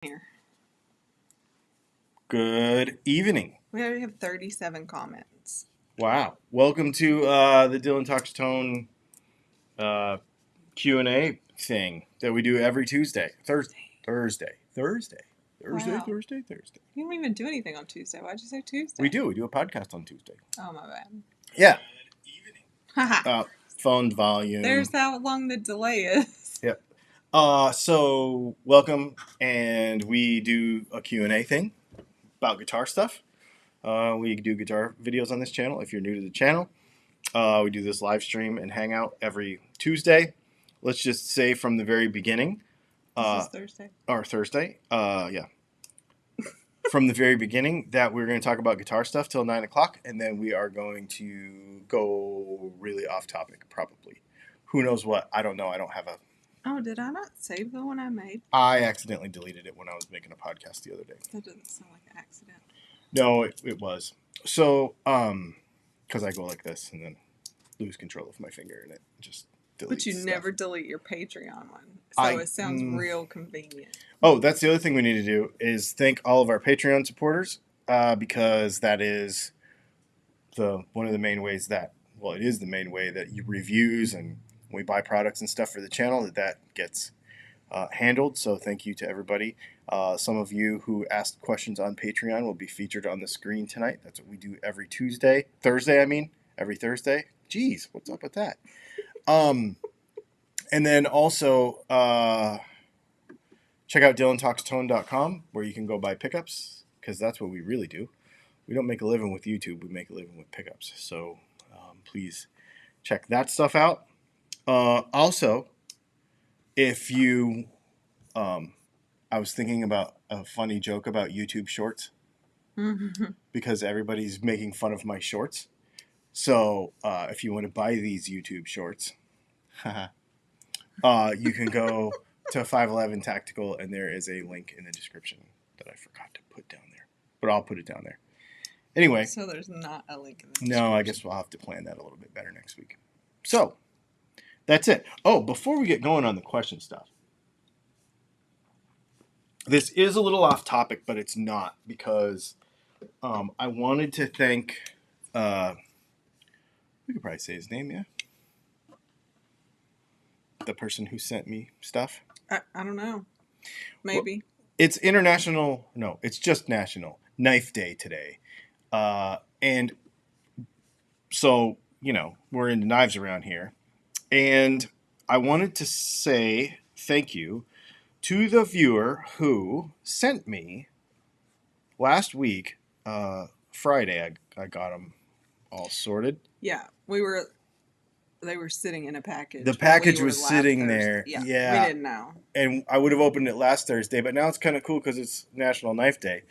Here. Good evening. We already have 37 comments. Wow. Welcome to the Dylan Talks Tone Q&A thing that we do every Tuesday. Thursday. Wow. Thursday. You don't even do anything on Tuesday. Why'd you say Tuesday? We do. We do a podcast on Tuesday. Oh, my bad. Yeah. Haha. Phone volume. There's how long the delay is. Yep. So welcome, and we do a Q&A thing about guitar stuff. We do guitar videos on this channel. If you're new to the channel, we do this live stream and hangout every Tuesday. Let's just say from the very beginning. This is Thursday. Or Thursday. Yeah. From the very beginning that we're going to talk about guitar stuff till 9 o'clock, and then we are going to go really off topic, probably. Who knows what? I don't know. I don't have a... Oh, did I not save the one I made? I accidentally deleted it when I was making a podcast the other day. That doesn't sound like an accident. No, it was. So, because I go like this and then lose control of my finger and it just deletes. But you stuff. never delete your Patreon one. So it sounds real convenient. Oh, that's the other thing we need to do is thank all of our Patreon supporters because that is one of the main ways that, well, it is the main way that you reviews and we buy products and stuff for the channel that gets handled. So thank you to everybody. Some of you who asked questions on Patreon will be featured on the screen tonight. That's what we do every every Thursday. Jeez, what's up with that? And then also check out DylanTalksTone.com where you can go buy pickups because that's what we really do. We don't make a living with YouTube. We make a living with pickups. So please check that stuff out. Also, if you, I was thinking about a funny joke about YouTube Shorts because everybody's making fun of my shorts. So if you want to buy these YouTube Shorts, you can go to 511 Tactical, and there is a link in the description that I forgot to put down there, but I'll put it down there. Anyway. So there's not a link in the description. No, I guess we'll have to plan that a little bit better next week. So that's it. Oh, before we get going on the question stuff, this is a little off topic, but it's not because I wanted to thank, we could probably say his name, yeah? The person who sent me stuff. I don't know. Maybe. Well, it's it's just National Knife Day today. And so, we're into knives around here. And I wanted to say thank you to the viewer who sent me last week, Friday. I got them all sorted. Yeah, they were sitting in a package. The package was sitting there. Yeah, yeah, we didn't know. And I would have opened it last Thursday, but now it's kind of cool because it's National Knife Day.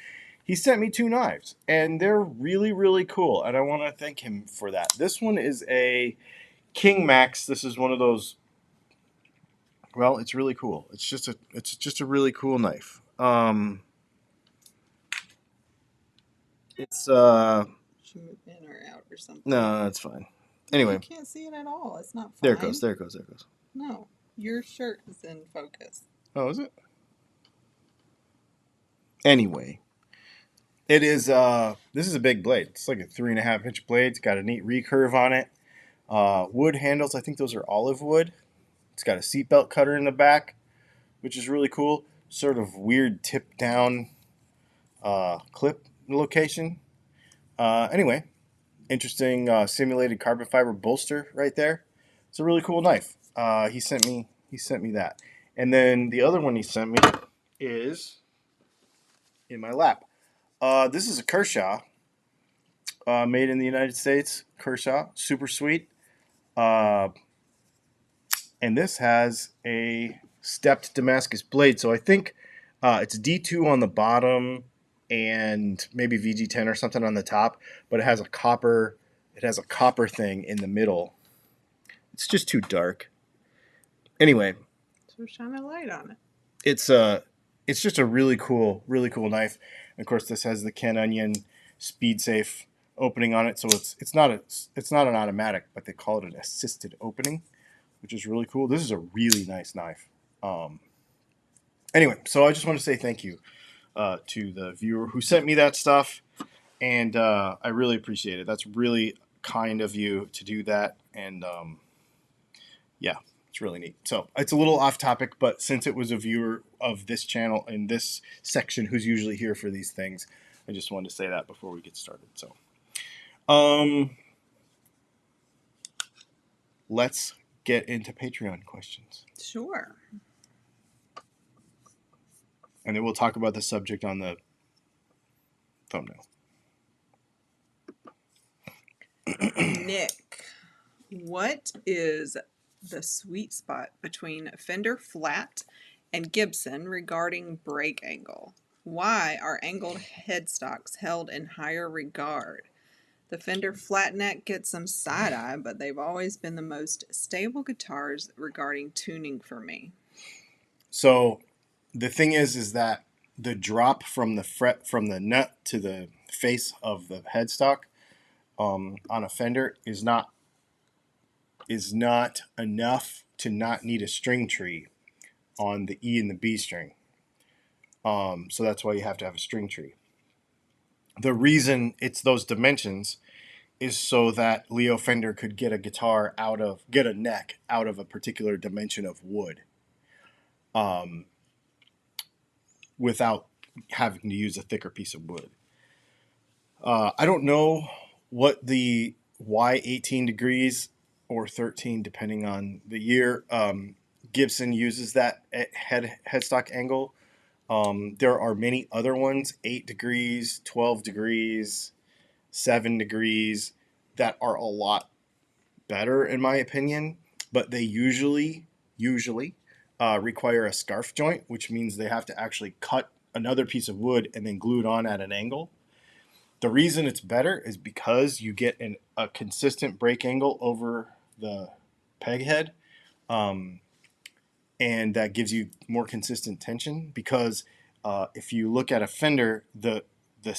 He sent me 2 knives, and they're really, really cool, and I want to thank him for that. This one is a King Max. This is one of those. Well, it's really cool. It's just a really cool knife. It's Should move in or out or something. No, that's fine. Anyway, you can't see it at all. It's not fine. There it goes. No, your shirt is in focus. Oh, is it? Anyway, it is. This is a big blade. It's like a 3.5-inch blade. It's got a neat recurve on it. Wood handles. I think those are olive wood. It's got a seatbelt cutter in the back, which is really cool. Sort of weird tip down clip location. Anyway, interesting simulated carbon fiber bolster right there. It's a really cool knife. He sent me that. And then the other one he sent me is in my lap. This is a Kershaw, made in the United States. Kershaw, super sweet. And this has a stepped Damascus blade. So I think it's D2 on the bottom and maybe VG10 or something on the top, but it has a copper thing in the middle. It's just too dark. Anyway, so shine a light on it. It's just a really cool knife. And of course, this has the Ken Onion speed safe opening on it, so it's not an automatic, but they call it an assisted opening, which is really cool. This is a really nice knife. Anyway, so I just want to say thank you to the viewer who sent me that stuff, and I really appreciate it. That's really kind of you to do that, and yeah, it's really neat. So it's a little off topic, but since it was a viewer of this channel in this section who's usually here for these things, I just wanted to say that before we get started. So, let's get into Patreon questions. Sure. And then we'll talk about the subject on the thumbnail. Nick, what is the sweet spot between Fender flat and Gibson regarding brake angle? Why are angled headstocks held in higher regard? The Fender flat neck gets some side eye, but they've always been the most stable guitars regarding tuning for me. So the thing is that the drop from the fret from the nut to the face of the headstock on a Fender is not enough to not need a string tree on the E and the B string. So that's why you have to have a string tree. The reason it's those dimensions is so that Leo Fender could get a neck out of a particular dimension of wood, without having to use a thicker piece of wood. I don't know what the why 18 degrees or 13, depending on the year, Gibson uses that headstock angle. There are many other ones, 8 degrees, 12 degrees, 7 degrees, that are a lot better in my opinion, but they usually require a scarf joint, which means they have to actually cut another piece of wood and then glue it on at an angle. The reason it's better is because you get a consistent brake angle over the peg head, and that gives you more consistent tension. Because if you look at a Fender, the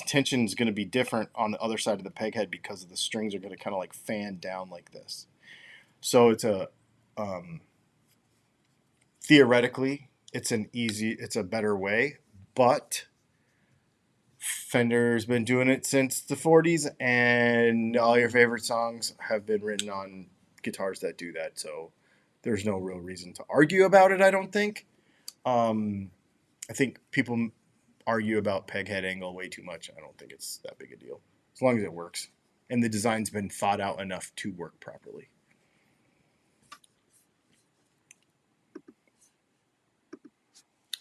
tension is going to be different on the other side of the peg head because the strings are going to kind of like fan down like this. So it's theoretically it's a better way, but Fender's been doing it since the 40s, and all your favorite songs have been written on guitars that do that. So there's no real reason to argue about it, I don't think. I think people argue about peg head angle way too much. I don't think it's that big a deal, as long as it works and the design's been thought out enough to work properly.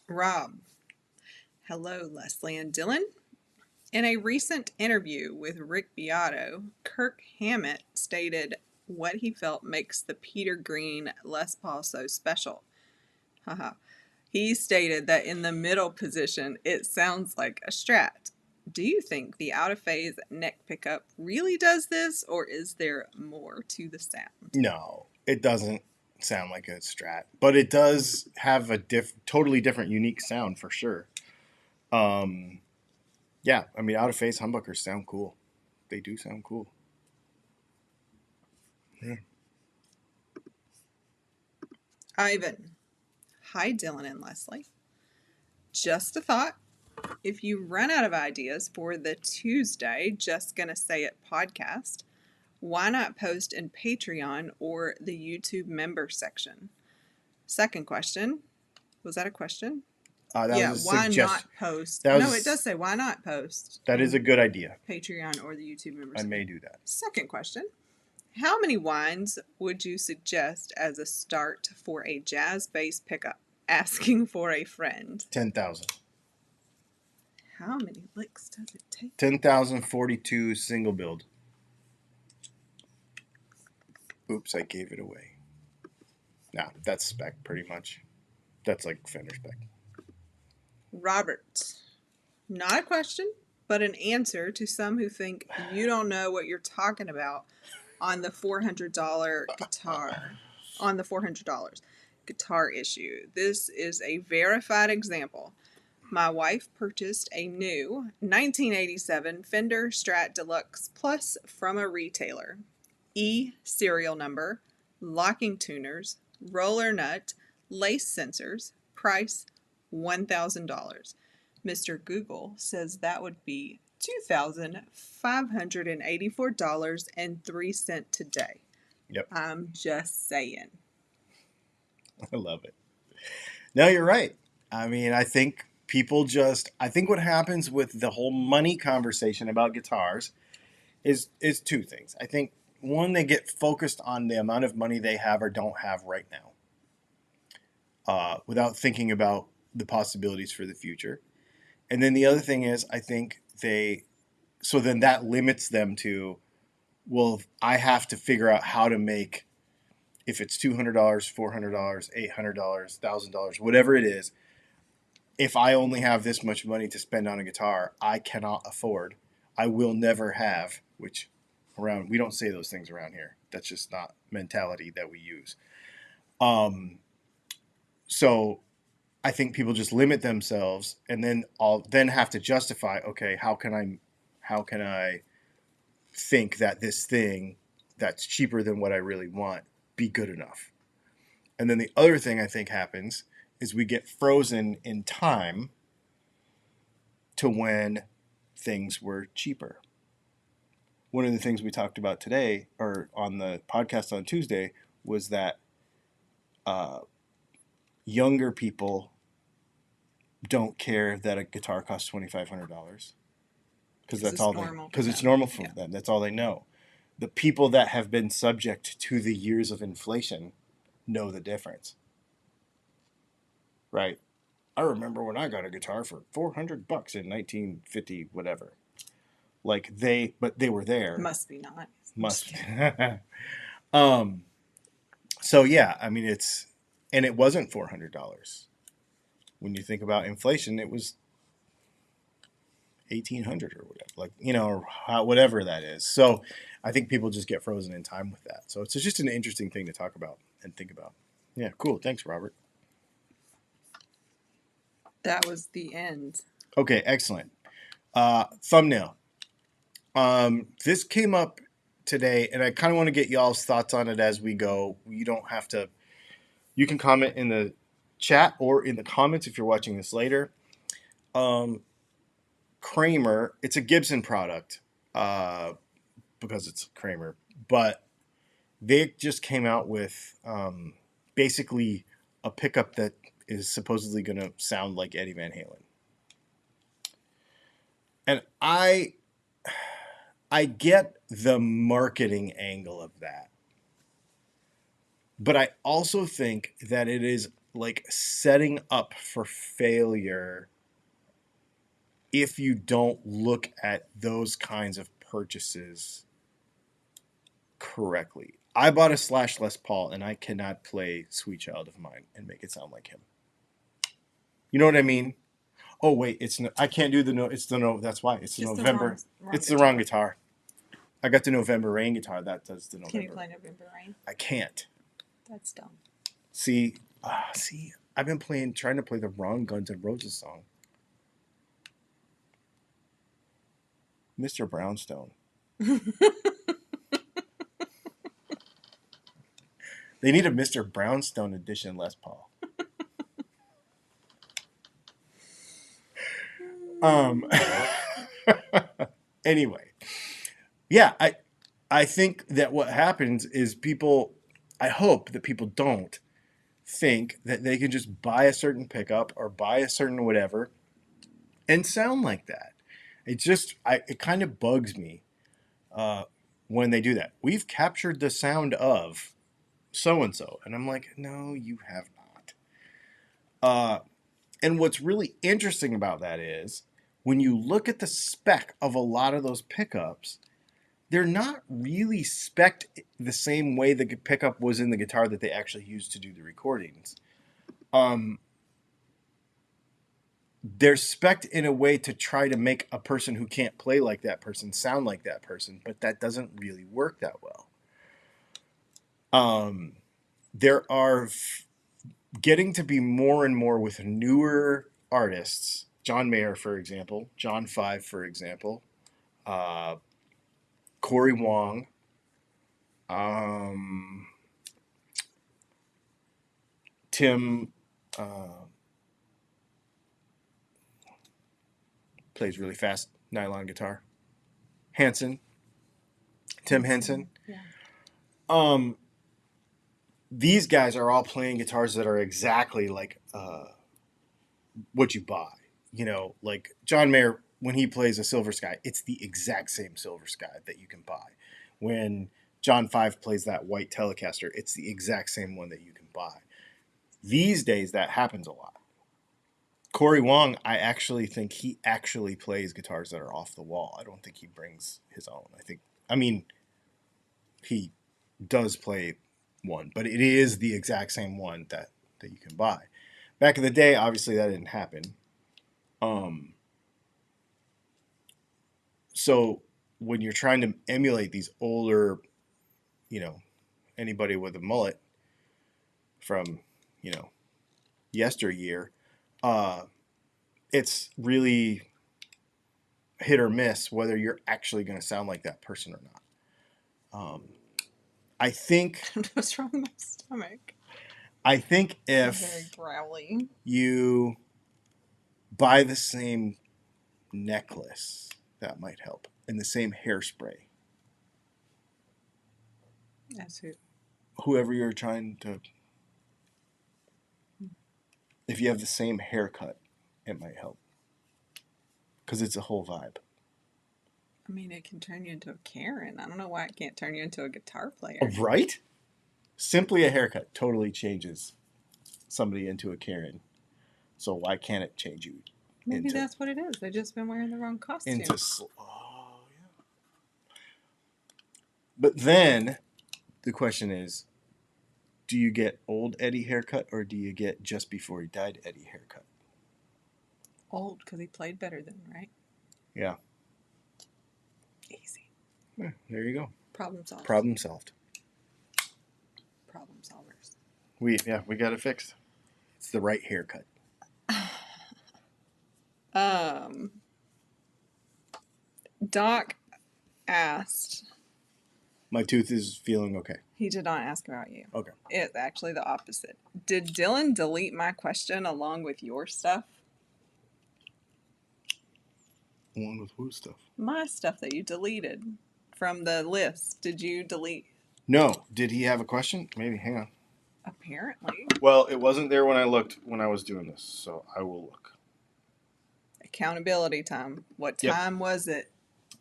Rob, hello, Leslie and Dylan. In a recent interview with Rick Beato, Kirk Hammett stated what he felt makes the Peter Green Les Paul so special. Haha. He stated that in the middle position, it sounds like a Strat. Do you think the out-of-phase neck pickup really does this, or is there more to the sound? No, it doesn't sound like a Strat, but it does have a totally different, unique sound for sure. Yeah, I mean, out-of-phase humbuckers sound cool. They do sound cool. Yeah. Ivan. Hi, Dylan and Leslie. Just a thought. If you run out of ideas for the Tuesday Just Gonna Say It podcast, why not post in Patreon or the YouTube member section? Second question. Was that a question? Yeah, why not post? No, it does say why not post. That is a good idea. Patreon or the YouTube member section. I may do that. Second question. How many wines would you suggest as a start for a jazz bass pickup? Asking for a friend. 10,000. How many licks does it take? 10,042 single build. Oops, I gave it away. Nah, that's spec pretty much. That's like Fender spec. Robert. Not a question, but an answer to some who think you don't know what you're talking about on the $400 guitar. On the $400 guitar issue. This is a verified example. My wife purchased a new 1987 Fender Strat Deluxe Plus from a retailer. E serial number, locking tuners, roller nut, lace sensors, price $1,000. Mr. Google says that would be $2,584.03 today. Yep. I'm just saying. I love it. No, you're right. I mean, I think I think what happens with the whole money conversation about guitars is two things. I think one, they get focused on the amount of money they have or don't have right now, without thinking about the possibilities for the future. And then the other thing is, I think so then that limits them to, well, I have to figure out how to make, if it's $200, $400, $800, $1,000, whatever it is. If I only have this much money to spend on a guitar, I cannot afford. I will never have, which we don't say those things around here. That's just not mentality that we use. So I think people just limit themselves, and then have to justify, okay, how can I think that this thing that's cheaper than what I really want be good enough? And then the other thing I think happens is we get frozen in time to when things were cheaper. One of the things we talked about today, or on the podcast on Tuesday, was that younger people don't care that a guitar costs $2,500 because that's all because it's normal for them. That's all they know. The people that have been subject to the years of inflation know the difference, right? I remember when I got a guitar for $400 in 1950, whatever. But they were there. Must be nice. Must. So yeah, I mean and it wasn't $400. When you think about inflation, it was 1,800 or whatever, or whatever that is. So I think people just get frozen in time with that. So it's just an interesting thing to talk about and think about. Yeah, cool. Thanks, Robert. That was the end. Okay, excellent. Thumbnail. This came up today, and I kind of want to get y'all's thoughts on it as we go. You don't have to. You can comment in the chat or in the comments if you're watching this later. Kramer, it's a Gibson product, because it's Kramer, but they just came out with basically a pickup that is supposedly going to sound like Eddie Van Halen. And I get the marketing angle of that. But I also think that it is like setting up for failure if you don't look at those kinds of purchases correctly. I bought a Slash Les Paul, and I cannot play Sweet Child of Mine and make it sound like him. You know what I mean? Oh wait, I can't do the no. It's the no. That's why it's the November. It's the wrong guitar. I got the November Rain guitar. That does the November. Can you play November Rain? I can't. That's dumb. See, I've been trying to play the wrong Guns N' Roses song. Mr. Brownstone. They need a Mr. Brownstone edition Les Paul. Anyway, yeah, I think that what happens is I hope that people don't think that they can just buy a certain pickup or buy a certain whatever and sound like that. It kind of bugs me when they do that. We've captured the sound of so-and-so. And I'm like, no, you have not. And what's really interesting about that is when you look at the spec of a lot of those pickups, they're not really spec'd the same way the pickup was in the guitar that they actually used to do the recordings. They're spec'd in a way to try to make a person who can't play like that person sound like that person, but that doesn't really work that well. There are getting to be more and more with newer artists. John Mayer, for example. John Five, for example. Corey Wong. Tim. plays really fast nylon guitar. Hansen, Tim Henson. Yeah. These guys are all playing guitars that are exactly like what you buy. You know, like John Mayer, when he plays a Silver Sky, it's the exact same Silver Sky that you can buy. When John Five plays that white Telecaster, it's the exact same one that you can buy. These days, that happens a lot. Corey Wong, I actually think he actually plays guitars that are off the wall. I don't think he brings his own. I mean, he does play one, but it is the exact same one that you can buy. Back in the day, obviously that didn't happen. So when you're trying to emulate these older, you know, anybody with a mullet from, you know, yesteryear, it's really hit or miss whether you're actually going to sound like that person or not. I think What's wrong with my stomach? I think It's very if growly. you buy the same necklace, that might help, and the same hairspray. As who? Whoever you're trying to, if you have the same haircut, it might help because it's a whole vibe. I mean, it can turn you into a Karen. I don't know why it can't turn you into a guitar player. Right? Simply a haircut totally changes somebody into a Karen. So why can't it change you? Maybe that's what it is. They've just been wearing the wrong costume. Oh, yeah. But then the question is, do you get old Eddie haircut or do you get just before he died Eddie haircut? Old, because he played better then, right? Yeah. Easy. Yeah, there you go. Problem solved. Problem solved. Problem solvers. We got it fixed. It's the right haircut. Doc asked. My tooth is feeling okay. He did not ask about you. Okay. It's actually the opposite. Did Dylan delete my question along with your stuff? Along with who stuff? My stuff that you deleted from the list. Did you delete? No. Did he have a question? Maybe. Hang on. Apparently. Well, it wasn't there when I looked when I was doing this, so I will look. Accountability time. What time was it?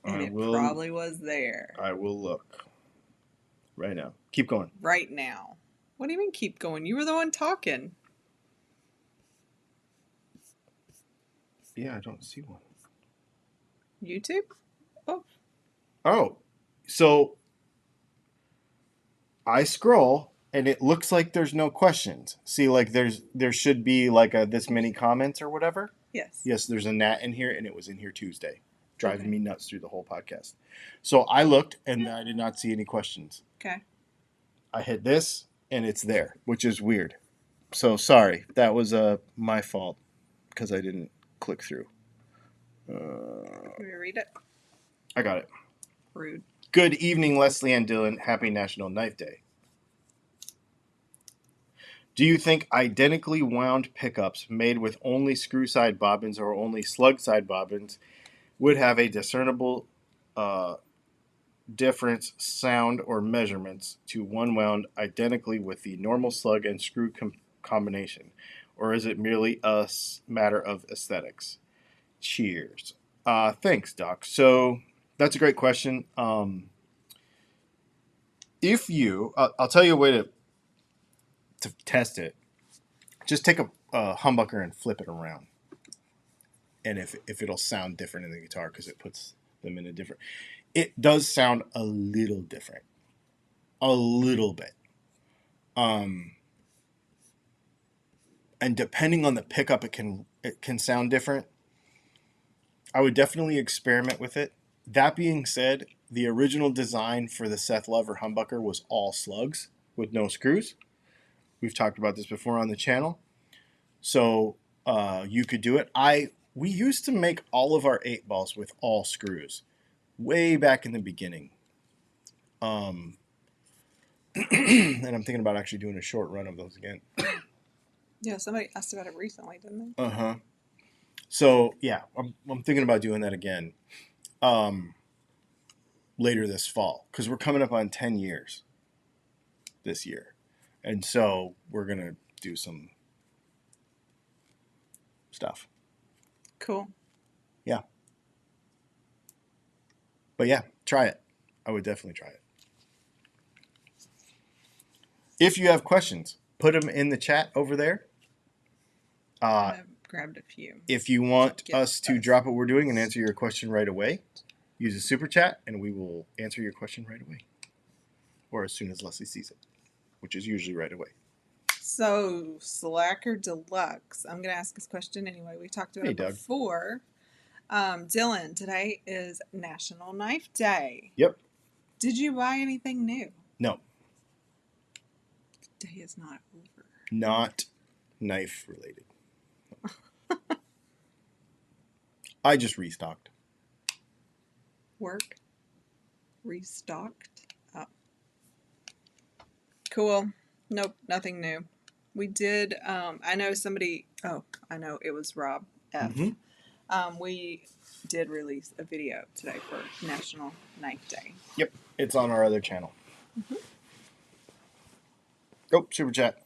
And probably was there. I will look. Right now. Keep going. Right now. What do you mean keep going? You were the one talking. Yeah, I don't see one. YouTube? Oh. So I scroll and it looks like there's no questions. See, like there should be like this many comments or whatever. Yes. Yes, there's a gnat in here and it was in here Tuesday. Driving me nuts through the whole podcast. So I looked and I did not see any questions. Okay. I hit this and it's there, which is weird. So sorry, that was my fault because I didn't click through. Can we read it? I got it. Rude. Good evening, Leslie and Dylan. Happy National Knife Day. Do you think identically wound pickups made with only screw side bobbins or only slug side bobbins would have a discernible difference, sound, or measurements to one wound identically with the normal slug and screw combination? Or is it merely a matter of aesthetics? Cheers. Thanks, Doc. So that's a great question. If you, I'll tell you a way to test it. Just take a humbucker and flip it around. And if it'll sound different in the guitar because it puts them in a different... It does sound a little different. A little bit. And depending on the pickup, it can sound different. I would definitely experiment with it. That being said, the original design for the Seth Lover humbucker was all slugs with no screws. We've talked about this before on the channel. So you could do it. We used to make all of our 8-balls with all screws way back in the beginning. And I'm thinking about actually doing a short run of those again. Yeah, somebody asked about it recently, didn't they? Uh-huh. So yeah, I'm thinking about doing that again later this fall because we're coming up on 10 years this year, and so we're gonna do some stuff. Cool. Yeah, but yeah, try it. I would definitely try it. If you have questions, put them in the chat over there. I've grabbed a few. If you want us to drop what we're doing and answer your question right away, use a super chat and we will answer your question right away. Or as soon as Leslie sees it, which is usually right away. So, Slacker Deluxe. I'm going to ask this question anyway. We talked about it before. Dylan, today is National Knife Day. Yep. Did you buy anything new? No. The day is not over. Not knife related. I just restocked. Work? Restocked? Oh. Cool. Nope, nothing new. We did, I know somebody, I know it was Rob F. Mm-hmm. We did release a video today for National Knife Day. Yep, it's on our other channel. Mm-hmm. Oh, super chat.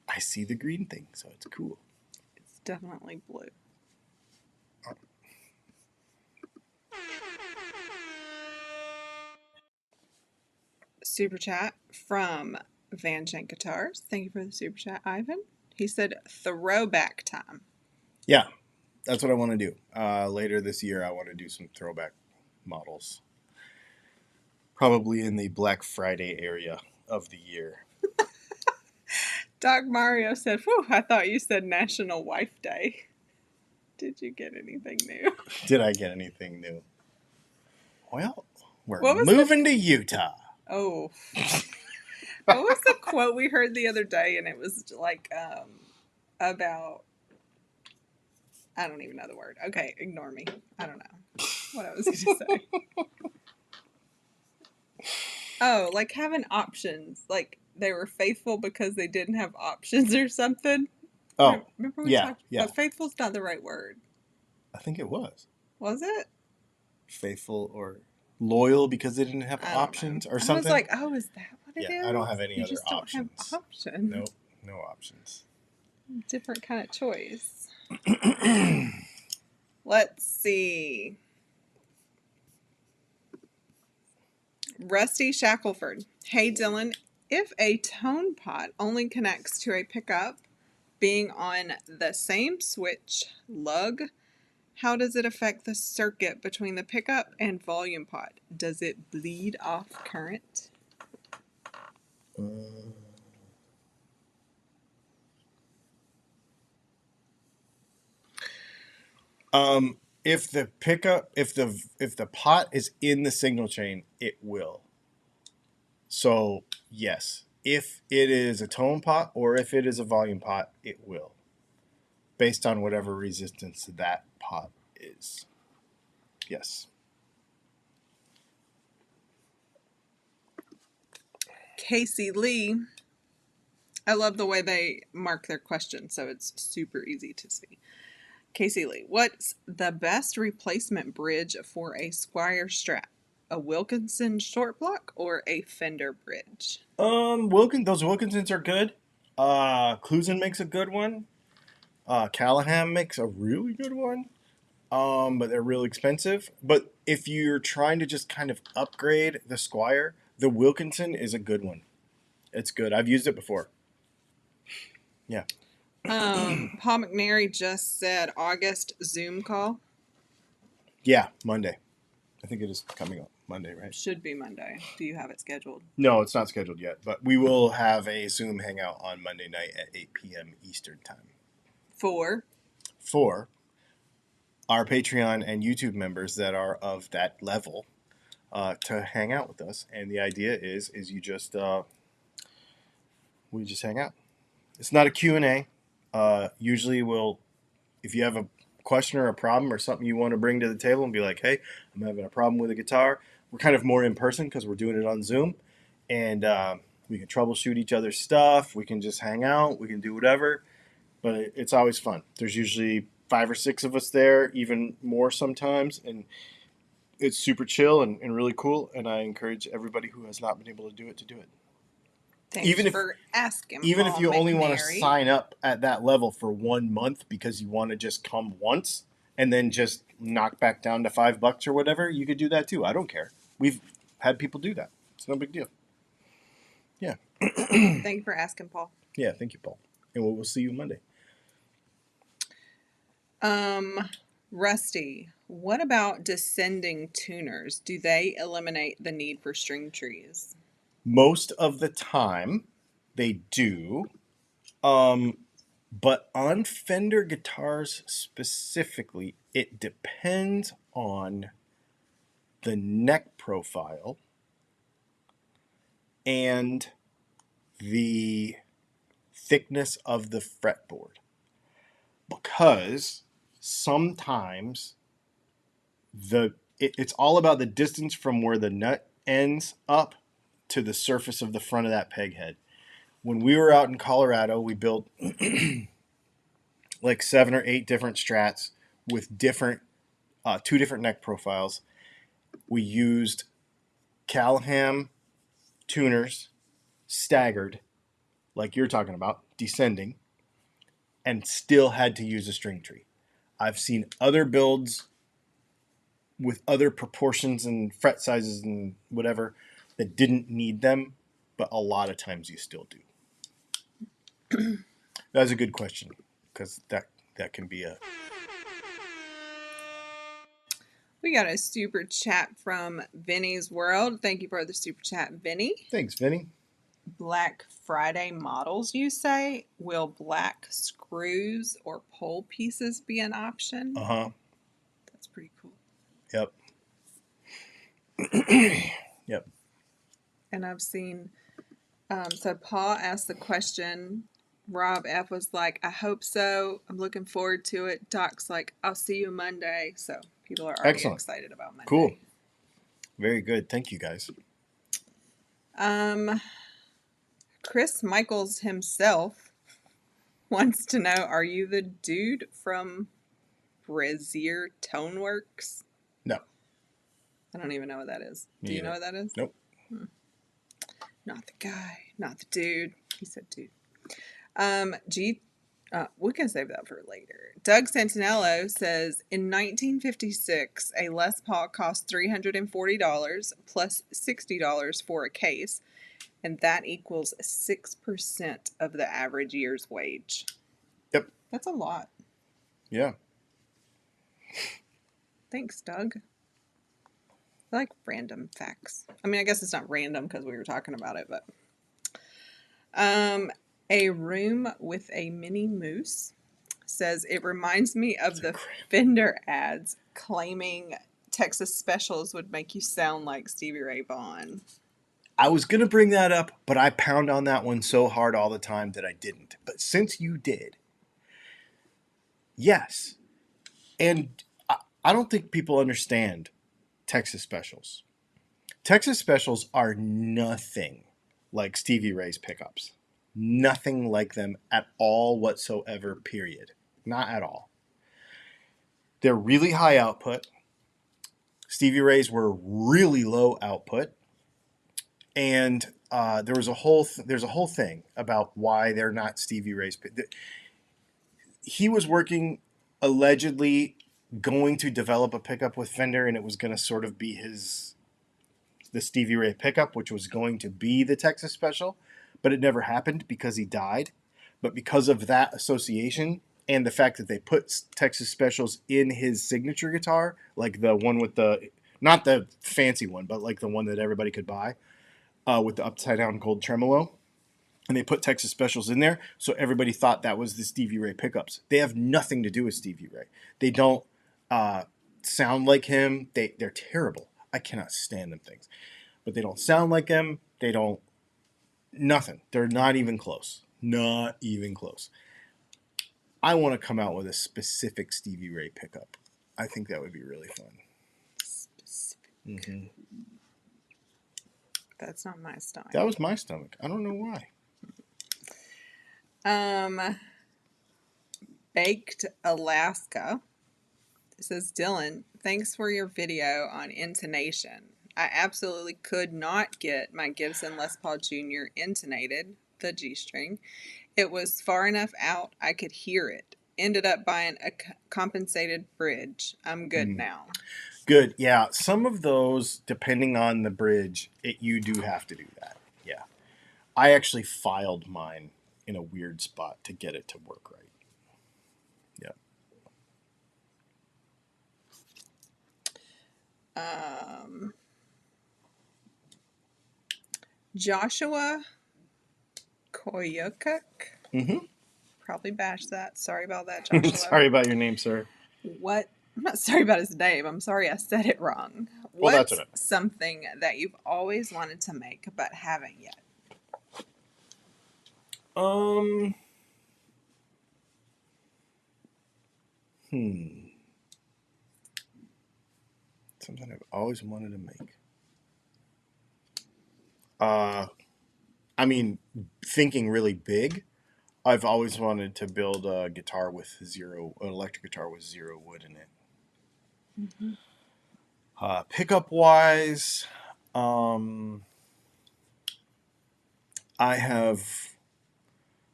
I see the green thing, so it's cool. It's definitely blue. Super chat from Van Shank Guitars. Thank you for the super chat, Ivan. He said throwback time. Yeah, that's what I want to do. Later this year, I want to do some throwback models. Probably in the Black Friday area of the year. Doc Mario said, whew, I thought you said National Wife Day. Did you get anything new? Did I get anything new? Well, we're moving to Utah. Oh. What was the quote we heard the other day? And it was like about, I don't even know the word. Okay, ignore me. I don't know what I was going to say. Oh, like having options. Like they were faithful because they didn't have options or something. Oh, remember we talked? Yeah. But faithful's not the right word. I think it was. Was it? Faithful or loyal because they didn't have options or something? I was like, oh, is that what it is? I don't have any other just options. Don't have options. Nope, no options. Different kind of choice. Let's see. Rusty Shackelford. Hey, Dylan, if a tone pot only connects to a pickup being on the same switch lug, how does it affect the circuit between the pickup and volume pot? Does it bleed off current? If the pickup, if the pot is in the signal chain, it will. So yes, if it is a tone pot or if it is a volume pot, it will, based on whatever resistance that pot is. Yes. Casey Lee. I love the way they mark their questions, so it's super easy to see. Casey Lee, what's the best replacement bridge for a Squire strap? A Wilkinson short block or a Fender bridge? Those Wilkinsons are good. Clusen makes a good one. Callahan makes a really good one. But they're real expensive. But if you're trying to just kind of upgrade the Squire, the Wilkinson is a good one. It's good. I've used it before. Yeah. Paul McNary just said August Zoom call. Yeah, Monday. I think it is coming up Monday, right? Should be Monday. Do you have it scheduled? No, it's not scheduled yet, but we will have a Zoom hangout on Monday night at 8 p.m. Eastern time. For our Patreon and YouTube members that are of that level to hang out with us. And the idea is you just we just hang out. It's not a Q&A. Usually if you have a question or a problem or something you want to bring to the table and be like, hey, I'm having a problem with a guitar. We're kind of more in person because we're doing it on Zoom. And we can troubleshoot each other's stuff. We can just hang out. We can do whatever. But it's always fun. There's usually 5 or 6 of us there, even more sometimes, and it's super chill and really cool. And I encourage everybody who has not been able to do it to do it. Thanks for asking, Even if Paul you only want to McNary. sign up at that level for 1 month because you want to just come once and then just knock back down to $5 or whatever, you could do that too. I don't care. We've had people do that. It's no big deal. Yeah. Thank you for asking, Paul. Yeah, thank you, Paul. And we'll see you Monday. Rusty, what about descending tuners? Do they eliminate the need for string trees? Most of the time, they do. But on Fender guitars specifically, it depends on the neck profile and the thickness of the fretboard. Because sometimes it's all about the distance from where the nut ends up to the surface of the front of that peg head. When we were out in Colorado, we built like 7 or 8 different strats with different 2 different neck profiles. We used Callahan tuners, staggered, like you're talking about, descending, and still had to use a string tree. I've seen other builds with other proportions and fret sizes and whatever that didn't need them, but a lot of times you still do. That's a good question, because that can be a... We got a super chat from Vinny's World. Thank you for the super chat, Vinny. Thanks, Vinny. Black Friday models, you say? Will black screws or pole pieces be an option? Uh-huh. That's pretty cool. Yep. Yep. And I've seen, so Paul asked the question. Rob F was like, I hope so. I'm looking forward to it. Doc's like, I'll see you Monday. So people are already excited about Monday. Cool. Very good. Thank you, guys. Chris Michaels himself wants to know, are you the dude from Brazier Toneworks? No. I don't even know what that is. Do you know what that is? Nope. Not the guy, not the dude. He said dude. We can save that for later. Doug Santinello says, in 1956, a Les Paul cost $340 plus $60 for a case, and that equals 6% of the average year's wage. Yep. That's a lot. Yeah. Thanks, Doug. I like random facts. I mean, I guess it's not random because we were talking about it, but a room with a mini moose says it reminds me of the Fender ads claiming Texas specials would make you sound like Stevie Ray Vaughan. I was going to bring that up, but I pound on that one so hard all the time that I didn't. But since you did, yes. And I don't think people understand Texas specials. Texas specials are nothing like Stevie Ray's pickups. Nothing like them at all whatsoever, period. Not at all. They're really high output. Stevie Ray's were really low output. And there's a whole thing about why they're not Stevie Ray's. He was working, allegedly going to develop a pickup with Fender, and it was going to sort of be the Stevie Ray pickup, which was going to be the Texas Special, but it never happened because he died. But because of that association and the fact that they put Texas Specials in his signature guitar, like the one with not the fancy one, but like the one that everybody could buy, with the upside down gold tremolo, and they put Texas Specials in there, so everybody thought that was the Stevie Ray pickups. They have nothing to do with Stevie Ray. They don't sound like him. They're terrible. I cannot stand them things. But they don't sound like him. They don't... Nothing. They're not even close. Not even close. I want to come out with a specific Stevie Ray pickup. I think that would be really fun. Specific. Mm-hmm. That's not my stomach. That was my stomach. I don't know why. Baked Alaska. It says, Dylan, thanks for your video on intonation. I absolutely could not get my Gibson Les Paul Jr. intonated, the G string. It was far enough out I could hear it. Ended up buying a compensated bridge. I'm good now. Good. Yeah. Some of those, depending on the bridge, you do have to do that. Yeah. I actually filed mine in a weird spot to get it to work right. Joshua Koyukuk. Mm-hmm. Probably bashed that. Sorry about that, Joshua. Sorry about your name, sir. What? I'm not sorry about his name. I'm sorry I said it wrong. Well, that's What's something that you've always wanted to make but haven't yet? Something I've always wanted to make. Thinking really big, I've always wanted to build a guitar with an electric guitar with zero wood in it. Mm-hmm. Pickup wise,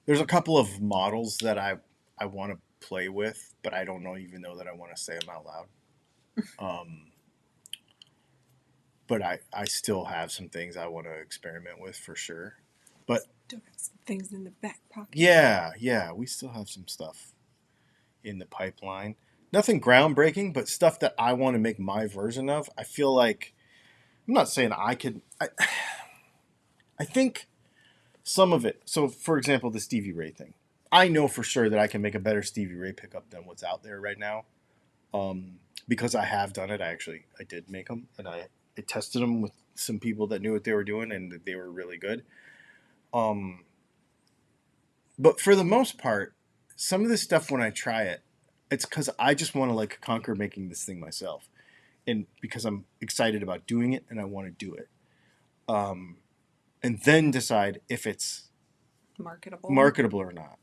there's a couple of models that I want to play with, but I don't even know that I want to say them out loud. But I still have some things I want to experiment with for sure. But still got some things in the back pocket. Yeah, we still have some stuff in the pipeline. Nothing groundbreaking, but stuff that I want to make my version of. I feel like, I'm not saying I could. I think some of it. So, for example, the Stevie Ray thing. I know for sure that I can make a better Stevie Ray pickup than what's out there right now. Because I have done it. I did make them, and I tested them with some people that knew what they were doing, and they were really good. But for the most part, some of this stuff, when I try it, it's because I just want to conquer making this thing myself, and because I'm excited about doing it and I want to do it, and then decide if it's marketable or not.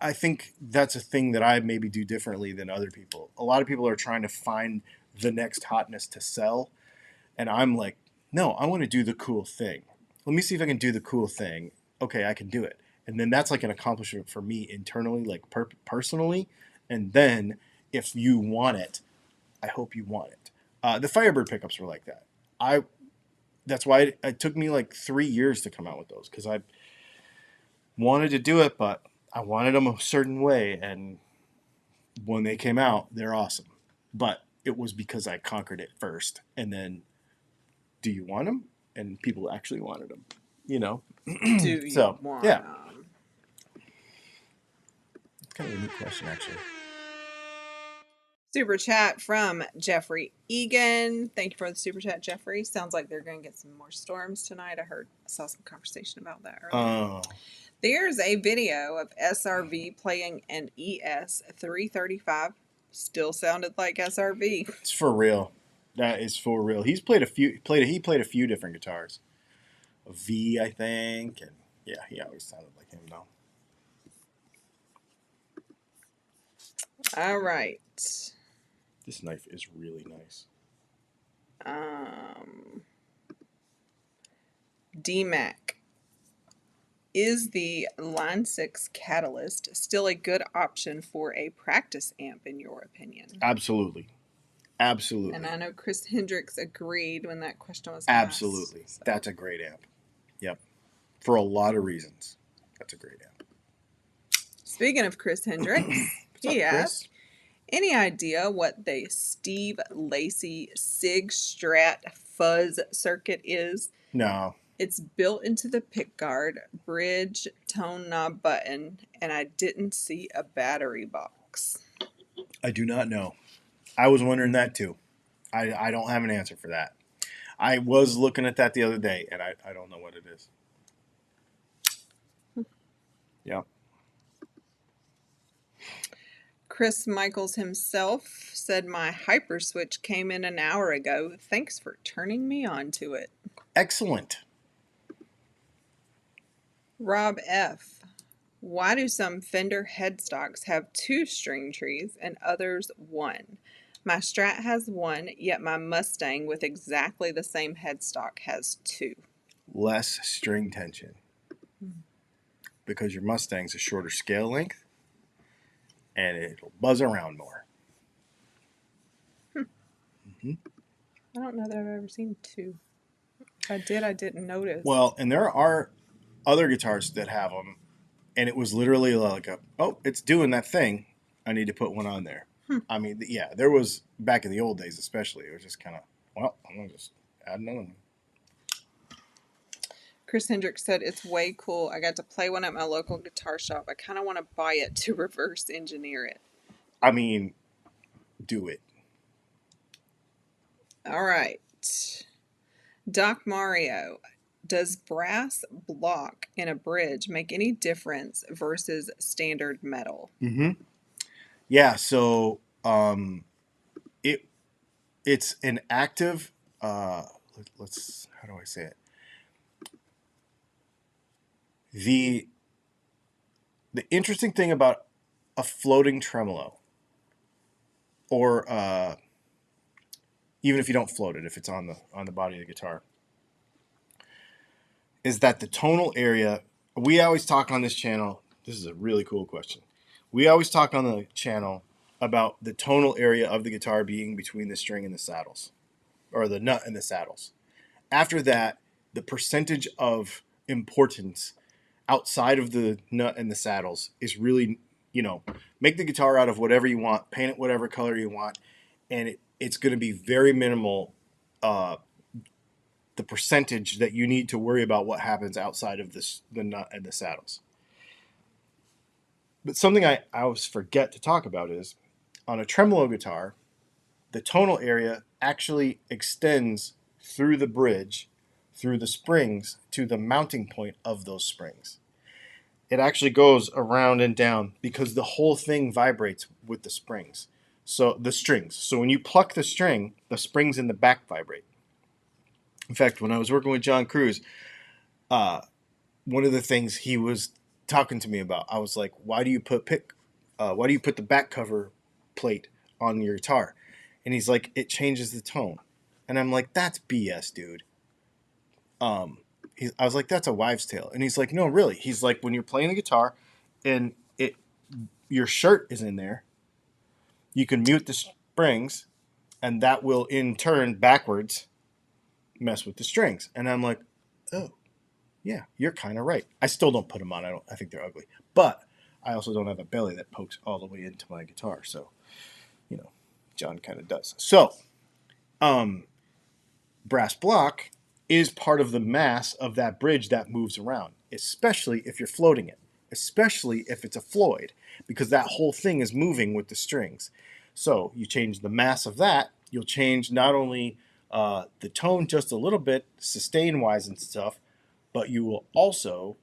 I think that's a thing that I maybe do differently than other people. A lot of people are trying to find the next hotness to sell, and I'm like, no, I want to do the cool thing. Let me see if I can do the cool thing. Okay, I can do it. And then that's an accomplishment for me internally, personally. And then if you want it, I hope you want it. The Firebird pickups were like that. That's why it took me 3 years to come out with those, because I wanted to do it, but I wanted them a certain way. And when they came out, they're awesome. But it was because I conquered it first. And then, do you want them? And people actually wanted them, Do you want them? It's kind of a neat question, actually. Super chat from Jeffrey Egan. Thank you for the super chat, Jeffrey. Sounds like they're going to get some more storms tonight. I saw some conversation about that earlier. There's a video of SRV playing an ES 335. Still sounded like SRV. It's for real. That is for real. He played a few different guitars. A V, I think, and yeah, he always sounded like him though. All right. This knife is really nice. DMAC. Is the Line 6 Catalyst still a good option for a practice amp, in your opinion? Absolutely. And I know Chris Hendricks agreed when that question was asked. Absolutely. So. That's a great amp. Yep. For a lot of reasons. That's a great amp. Speaking of Chris Hendricks, he asked, any idea what the Steve Lacy Sig Strat fuzz circuit is? No. It's built into the pickguard, bridge, tone knob button, and I didn't see a battery box. I do not know. I was wondering that too. I don't have an answer for that. I was looking at that the other day, and I don't know what it is. Yeah. Chris Michaels himself said my hyper switch came in an hour ago. Thanks for turning me on to it. Excellent. Rob F. Why do some Fender headstocks have 2 string trees and others 1? My Strat has 1, yet my Mustang with exactly the same headstock has 2. Less string tension because your Mustang's a shorter scale length and it'll buzz around more. I don't know that I've ever seen 2. If I did, I didn't notice. Well, and there are other guitars that have them, and it was literally like it's doing that thing. I need to put one on there. I mean, yeah, there was back in the old days, especially. It was just kind of, I'm gonna just add another one. Chris Hendricks said it's way cool. I got to play one at my local guitar shop. I kind of want to buy it to reverse engineer it. I mean, do it. All right. Doc Mario, does brass block in a bridge make any difference versus standard metal? Mm-hmm. Yeah. So it's an active. Let's how do I say it? The interesting thing about a floating tremolo, or even if you don't float it, if it's on the body of the guitar, is that the tonal area. We always talk on this channel. This is a really cool question. We always talk on the channel about the tonal area of the guitar being between the string and the saddles, or the nut and the saddles. After that, the percentage of importance outside of the nut and the saddles is really, make the guitar out of whatever you want, paint it whatever color you want, and it's going to be very minimal, the percentage that you need to worry about what happens outside of the nut and the saddles. But something I always forget to talk about is, on a tremolo guitar, the tonal area actually extends through the bridge, through the springs, to the mounting point of those springs. It actually goes around and down because the whole thing vibrates with the springs. So the strings. So when you pluck the string, the springs in the back vibrate. In fact, when I was working with John Cruz, one of the things he was talking to me about, I was like, why do you put the back cover plate on your guitar? And he's like, it changes the tone. And I'm like, that's BS, dude. I was like, that's a wives' tale. And he's like, no, really. He's like, when you're playing the guitar and your shirt is in there, you can mute the springs, and that will in turn backwards mess with the strings. And I'm like, oh, yeah, you're kind of right. I still don't put them on. I think they're ugly. But I also don't have a belly that pokes all the way into my guitar. So, John kind of does. So, brass block is part of the mass of that bridge that moves around, especially if you're floating it, especially if it's a Floyd, because that whole thing is moving with the strings. So you change the mass of that, you'll change not only the tone just a little bit, sustain-wise and stuff, but you will also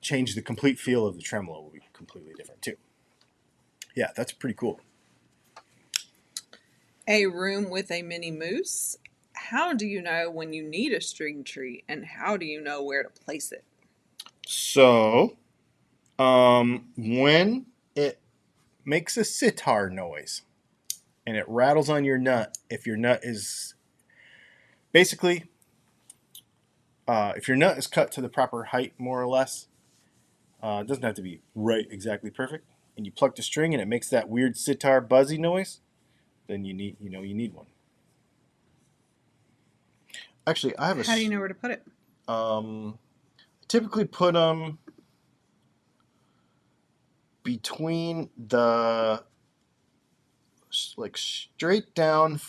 change the complete feel of the tremolo. Will be completely different too. Yeah, that's pretty cool. A room with a mini moose. How do you know when you need a string tree, and how do you know where to place it? So, when it makes a sitar noise and it rattles on your nut, if your nut is basically, if your nut is cut to the proper height, more or less, it doesn't have to be right exactly perfect, and you pluck the string and it makes that weird sitar buzzy noise, then you need one. Actually, I have How do you know where to put it? Typically put them between the straight down.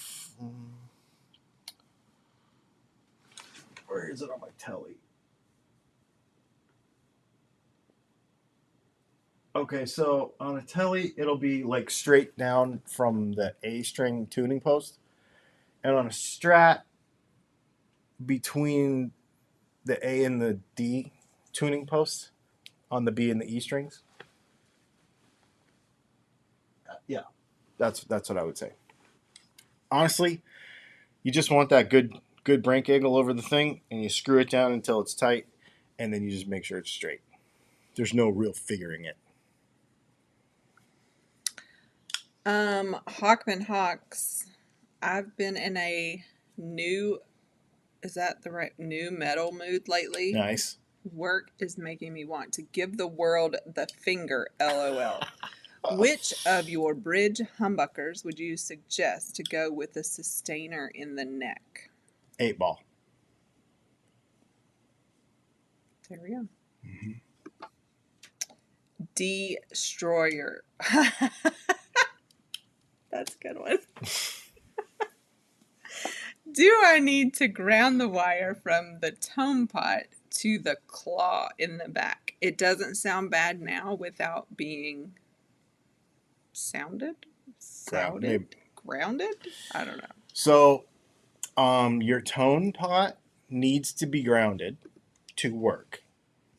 Where is it on my telly? Okay, so on a telly, it'll be like straight down from the A string tuning post, and on a Strat, between the A and the D tuning posts on the B and the E strings. Yeah, that's what I would say. Honestly, you just want that good brake angle over the thing, and you screw it down until it's tight, and then you just make sure it's straight. there's no real figuring it. Hawkman Hawks, I've been in a new, is that the right, new metal mood lately. Nice. Work is making me want to give the world the finger, LOL. Which of your bridge humbuckers would you suggest to go with the sustainer in the neck? 8-ball. There we go. Destroyer. That's a good one. Do I need to ground the wire from the tone pot to the claw in the back? It doesn't sound bad now without being grounded? I don't know. So, your tone pot needs to be grounded to work.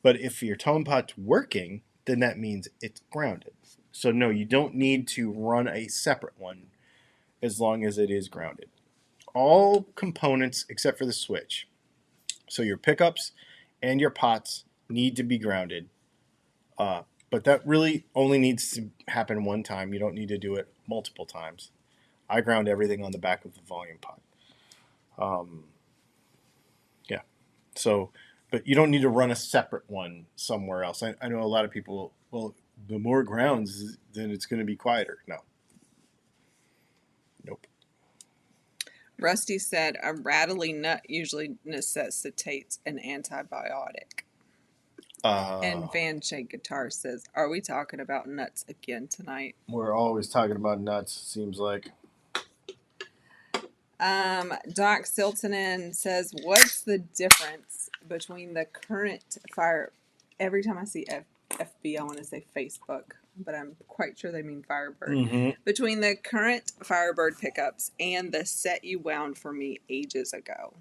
But if your tone pot's working, then that means it's grounded. So no, you don't need to run a separate one as long as it is grounded. All components except for the switch. So your pickups and your pots need to be grounded. But that really only needs to happen one time. You don't need to do it multiple times. I ground everything on the back of the volume pot. Yeah. So, but you don't need to run a separate one somewhere else. I know a lot of people, well, the more grounds, then it's going to be quieter. No. Nope. Rusty said a rattly nut usually necessitates an antibiotic. And Van Shake Guitar says, are we talking about nuts again tonight? We're always talking about nuts, seems like. Doc Siltonen says, what's the difference between the current fire... Every time I see FB, I want to say Facebook, but I'm quite sure they mean Firebird. Mm-hmm. Between the current Firebird pickups and the set you wound for me ages ago.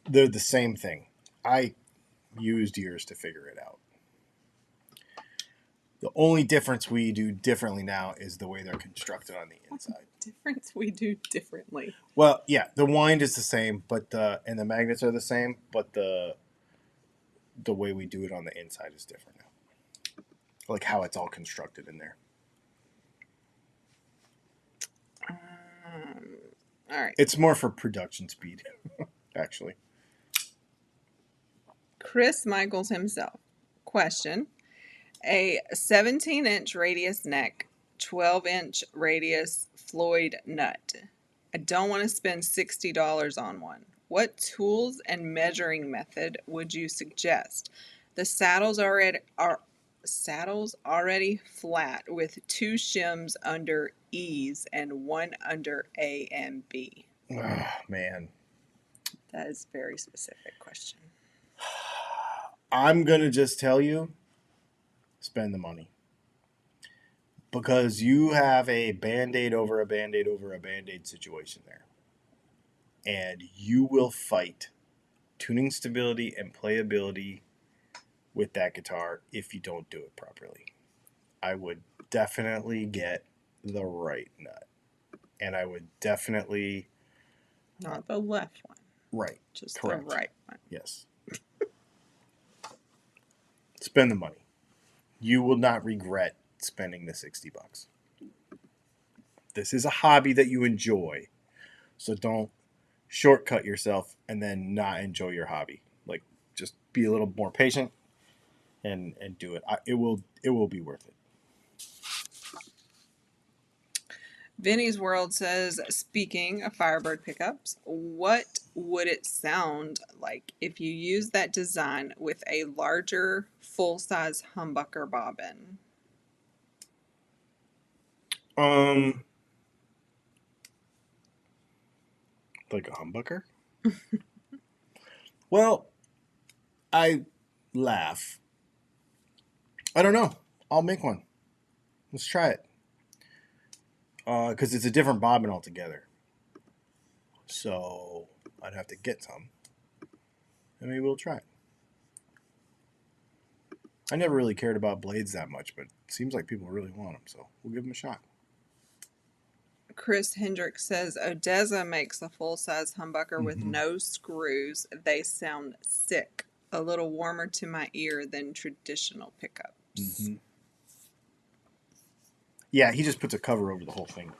They're the same thing. I used years to figure it out. The only difference we do differently now is the way they're constructed on the inside. Difference we do differently. Well, yeah, the wind is the same, but and the magnets are the same, but the way we do it on the inside is different now. Like how it's all constructed in there. All right. It's more for production speed, actually. Chris Michaels himself. Question. A 17-inch radius neck, 12-inch radius Floyd nut. I don't want to spend $60 on one. What tools and measuring method would you suggest? The saddles already flat with 2 shims under E's and 1 under A and B. Oh, man. That is a very specific question. I'm going to just tell you, spend the money. Because you have a Band-Aid over a Band-Aid over a Band-Aid situation there. And you will fight tuning stability and playability with that guitar if you don't do it properly. I would definitely get the right nut. And I would definitely... Not the left one. Right. Just Correct. the right one. Yes. Spend the money. You will not regret spending the $60. This is a hobby that you enjoy. So don't shortcut yourself and then not enjoy your hobby. Like, just be a little more patient and do it. It will be worth it. Vinny's World says, speaking of Firebird pickups, what would it sound like if you used that design with a larger full-size humbucker bobbin? Like a humbucker? Well, I laugh. I don't know. I'll make one. Let's try it. Because it's a different bobbin altogether. So I'd have to get some. And maybe we'll try it. I never really cared about blades that much, but it seems like people really want them, so we'll give them a shot. Chris Hendricks says, Odessa makes a full-size humbucker with no screws. They sound sick. A little warmer to my ear than traditional pickups. Mm-hmm. Yeah, he just puts a cover over the whole thing.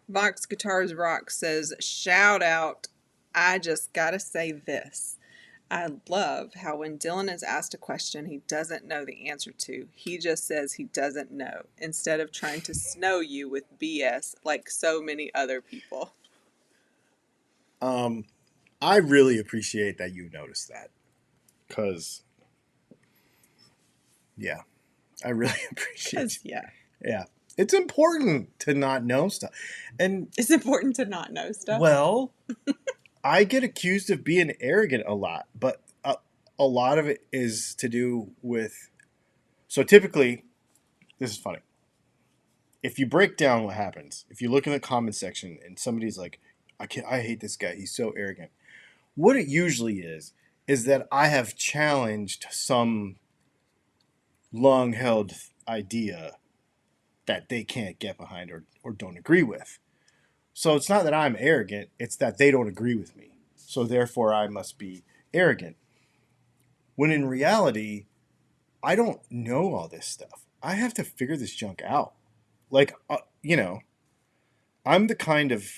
Vox Guitars Rock says, shout out, I just gotta say this. I love how when Dylan is asked a question he doesn't know the answer to, he just says he doesn't know, instead of trying to snow you with BS like so many other people. I really appreciate that you noticed that. Because, yeah, I really appreciate you. Yeah. Yeah. It's important to not know stuff. And, It's important to not know stuff. well, I get accused of being arrogant a lot, but a lot of it is to do with. So typically, this is funny. If you break down what happens, if you look in the comment section and somebody's like, I hate this guy, he's so arrogant. What it usually is that I have challenged some long held idea that they can't get behind or don't agree with. So it's not that I'm arrogant, it's that they don't agree with me. So therefore, I must be arrogant. When in reality, I don't know all this stuff. I have to figure this junk out. Like, I'm the kind of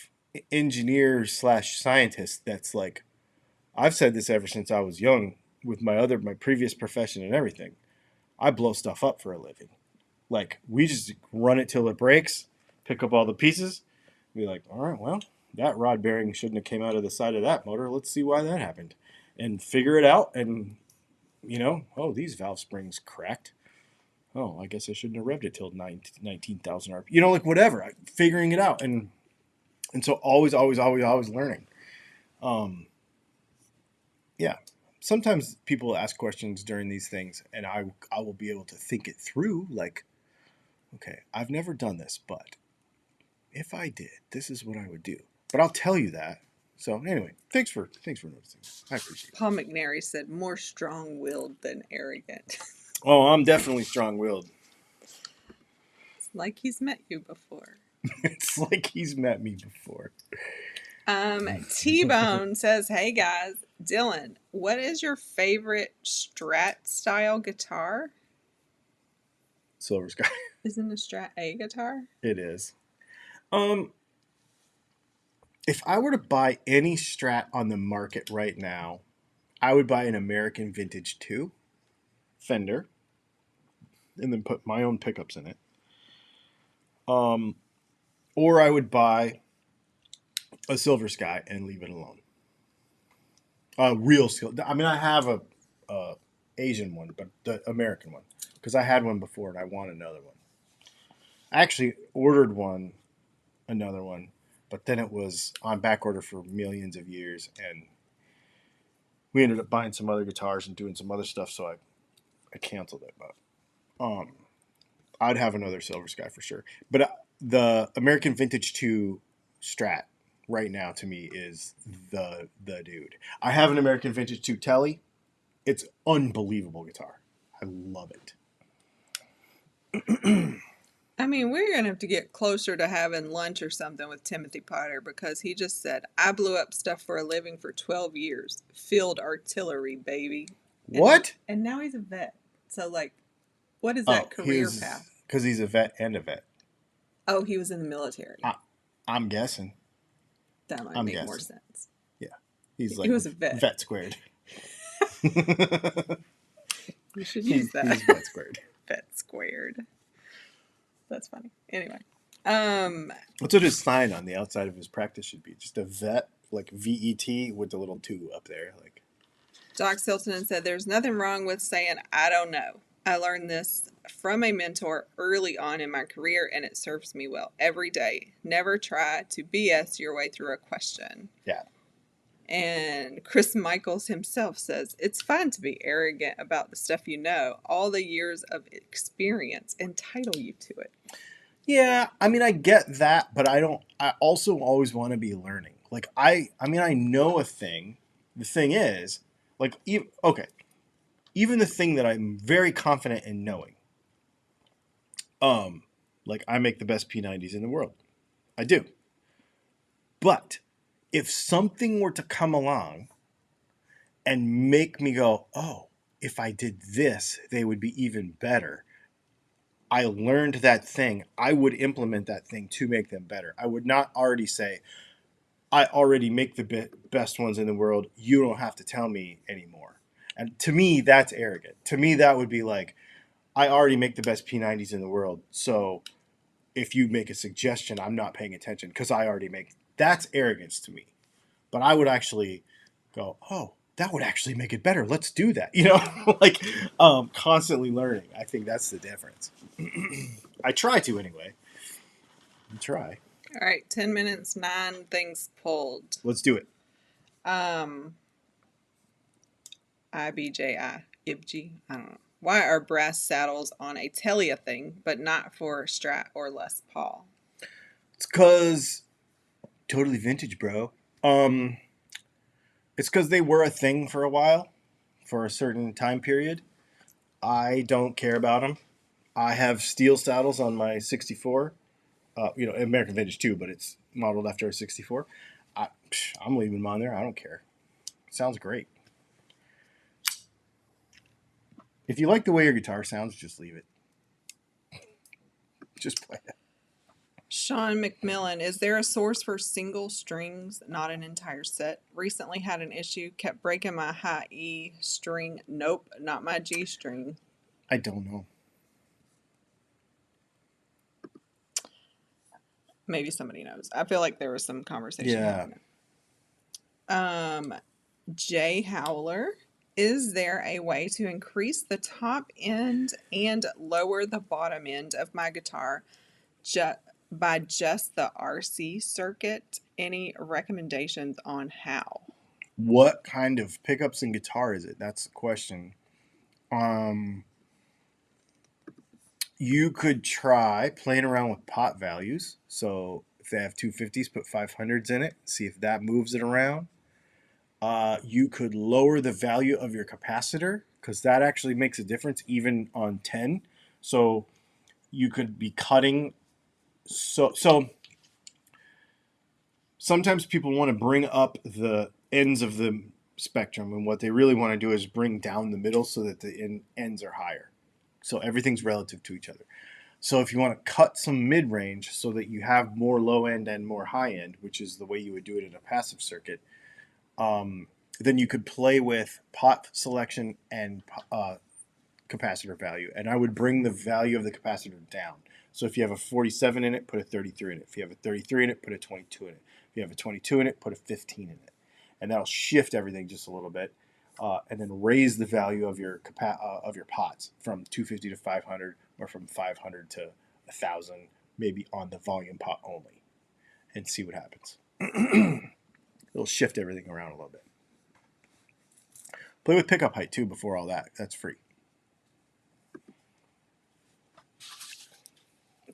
engineer slash scientist that's like, I've said this ever since I was young with my previous profession and everything. I blow stuff up for a living. Like, we just run it till it breaks, pick up all the pieces, be like, all right, well, that rod bearing shouldn't have came out of the side of that motor. Let's see why that happened. And figure it out. And, oh, these valve springs cracked. Oh, I guess I shouldn't have revved it till 19,000 RPM. Like whatever. Figuring it out. And so always learning. Yeah. Sometimes people ask questions during these things, and I will be able to think it through. Like, okay, I've never done this, but if I did, this is what I would do. But I'll tell you that. So anyway, thanks for noticing. I appreciate it. Paul McNary said, more strong-willed than arrogant. Oh, I'm definitely strong-willed. It's like he's met you before. It's like he's met me before. T-Bone says, hey guys, Dylan, what is your favorite Strat style guitar? Silver Sky. Isn't a Strat a guitar? It is. If I were to buy any Strat on the market right now, I would buy an American Vintage 2 Fender and then put my own pickups in it. Or I would buy a Silver Sky and leave it alone. Real skill. I mean, I have a Asian one, but the American one, because I had one before and I want another one. I actually ordered another one, but then it was on back order for millions of years, and we ended up buying some other guitars and doing some other stuff, so I canceled it. But I'd have another Silver Sky for sure. But the American Vintage 2 Strat right now to me is the dude. I have an American Vintage 2 Telly. It's unbelievable guitar. I love it. I mean, we're going to have to get closer to having lunch or something with Timothy Potter, because he just said, I blew up stuff for a living for 12 years. Field artillery, baby. What? And now he's a vet. So, like, what is that career path? Because he's a vet and a vet. Oh, he was in the military. I'm guessing. That might make more sense. Yeah. He was a vet. Vet squared. You should use that. He's vet squared. Vet squared. That's funny. Anyway. That's what his sign on the outside of his practice should be. Just a vet, like VET with the little 2 up there. Like Doc Silton said, there's nothing wrong with saying, I don't know. I learned this from a mentor early on in my career, and it serves me well every day. Never try to BS your way through a question. Yeah. And Chris Michaels himself says, it's fine to be arrogant about the stuff you know. All the years of experience entitle you to it. Yeah, I mean, I get that, but I also always want to be learning. Like, I know a thing. The thing is, like, even the thing that I'm very confident in knowing, like, I make the best P90s in the world. I do. But if something were to come along and make me go, oh, if I did this, they would be even better. I learned that thing. I would implement that thing to make them better. I would not already say, I already make the best ones in the world. You don't have to tell me anymore. And to me, that's arrogant. To me, that would be like, I already make the best P90s in the world. So if you make a suggestion, I'm not paying attention because I already make. That's arrogance to me. But I would actually go, oh, that would actually make it better. Let's do that. Like constantly learning. I think that's the difference. I try to anyway. I try. All right, 10 minutes, 9 things pulled. Let's do it. IBJI, I don't know. Why are brass saddles on a Telia thing, but not for Strat or Les Paul? It's because totally vintage, bro. It's because they were a thing for a while, for a certain time period. I don't care about them. I have steel saddles on my 64. American vintage too, but it's modeled after a 64. I'm leaving them on there. I don't care. It sounds great. If you like the way your guitar sounds, just leave it. Just play it. Sean McMillan, is there a source for single strings, not an entire set? Recently had an issue, kept breaking my high E string. Nope, not my G string. I don't know. Maybe somebody knows. I feel like there was some conversation happening. Jay Howler, is there a way to increase the top end and lower the bottom end of my guitar by just the RC circuit? Any recommendations on how? What kind of pickups and guitar is it? That's the question. You could try playing around with pot values. So if they have 250s, put 500s in it. See if that moves it around. You could lower the value of your capacitor because that actually makes a difference even on 10. So you could be cutting. So sometimes people want to bring up the ends of the spectrum, and what they really want to do is bring down the middle so that the ends are higher. So everything's relative to each other. So if you want to cut some mid-range so that you have more low end and more high end, which is the way you would do it in a passive circuit, then you could play with pot selection and capacitor value. And I would bring the value of the capacitor down. So if you have a 47 in it, put a 33 in it. If you have a 33 in it, put a 22 in it. If you have a 22 in it, put a 15 in it. And that'll shift everything just a little bit. And then raise the value of your pots from 250 to 500 or from 500 to 1,000, maybe on the volume pot only, and see what happens. It'll shift everything around a little bit. Play with pickup height too before all that. That's free.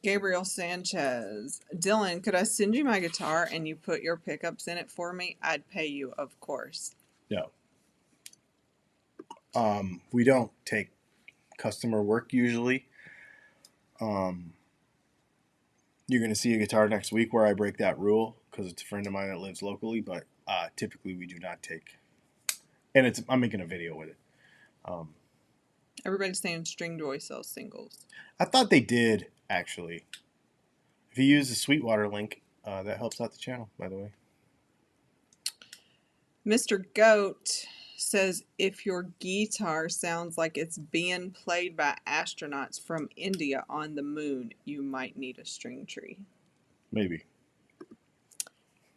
Gabriel Sanchez, Dylan, could I send you my guitar and you put your pickups in it for me? I'd pay you, of course. No. We don't take customer work usually. You're going to see a guitar next week where I break that rule because it's a friend of mine that lives locally, but typically we do not take. And I'm making a video with it. Everybody's saying String Joy sells singles. I thought they did, actually. If you use the Sweetwater link, that helps out the channel, by the way. Mr. Goat says, if your guitar sounds like it's being played by astronauts from India on the moon, you might need a string tree. Maybe.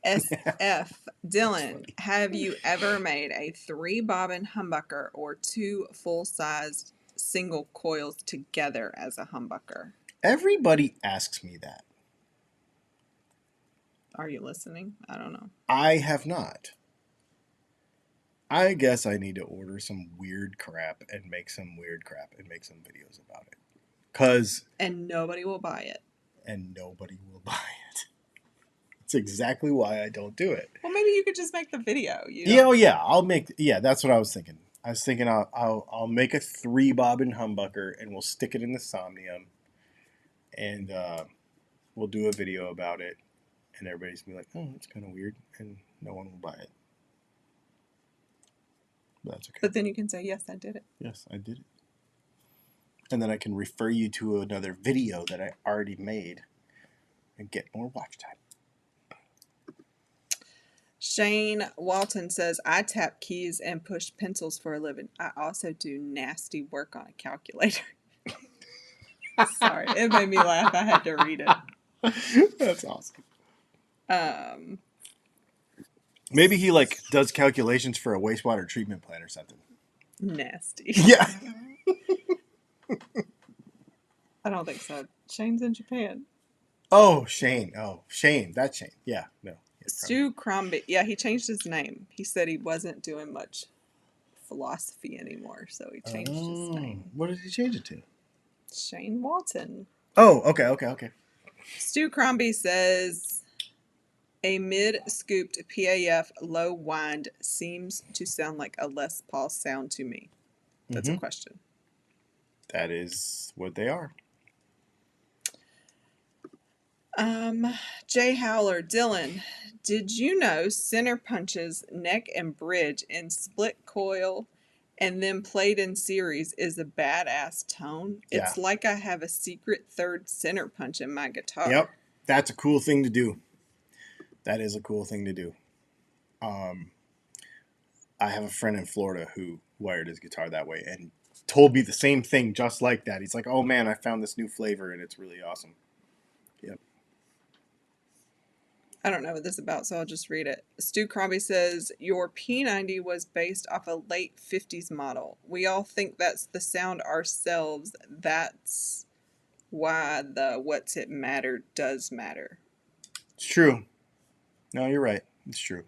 SF, Dylan, have you ever made a 3-bobbin humbucker or 2 full-sized single coils together as a humbucker? Everybody asks me that. Are you listening? I don't know. I have not. I guess I need to order some weird crap and make some weird crap and make some videos about it. And nobody will buy it. And nobody will buy it. It's exactly why I don't do it. Well, maybe you could just make the video. That's what I was thinking. I was thinking I'll make a 3-bobbin humbucker and we'll stick it in the Somnium and we'll do a video about it and everybody's gonna be like, oh, that's kind of weird, and no one will buy it. That's okay. But then you can say, yes, I did it. Yes, I did it. And then I can refer you to another video that I already made and get more watch time. Shane Walton says, I tap keys and push pencils for a living. I also do nasty work on a calculator. Sorry, it made me laugh. I had to read it. That's awesome. Maybe he like does calculations for a wastewater treatment plant or something. Nasty. Yeah. I don't think so. Shane's in Japan. Oh, Shane. Oh, Shane. That's Shane. Yeah. No. Stu Crombie. Yeah, he changed his name. He said he wasn't doing much philosophy anymore, so he changed his name. What did he change it to? Shane Walton. Oh, okay. Stu Crombie says, a mid-scooped PAF low wind seems to sound like a Les Paul sound to me. That's a question. That is what they are. Jay Howler, Dylan, did you know center punches, neck and bridge in split coil and then played in series is a badass tone? Yeah. It's like I have a secret third center punch in my guitar. Yep. That's a cool thing to do. That is a cool thing to do. I have a friend in Florida who wired his guitar that way and told me the same thing just like that. He's like, oh man, I found this new flavor and it's really awesome. Yep. I don't know what this is about, so I'll just read it. Stu Crombie says, your P90 was based off a late 50s model. We all think that's the sound ourselves. That's why the what's it matter does matter. It's true. No, you're right. It's true.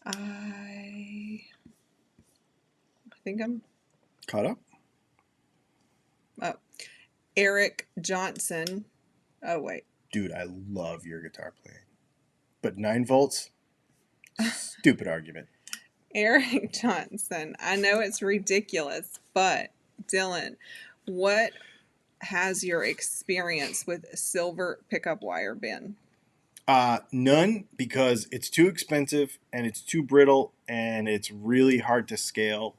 I think I'm caught up. Oh, Eric Johnson. Oh, wait. Dude, I love your guitar playing. But 9 volts? Stupid argument. Eric Johnson. I know it's ridiculous, but Dylan, what has your experience with silver pickup wire been? None, because it's too expensive and it's too brittle and it's really hard to scale.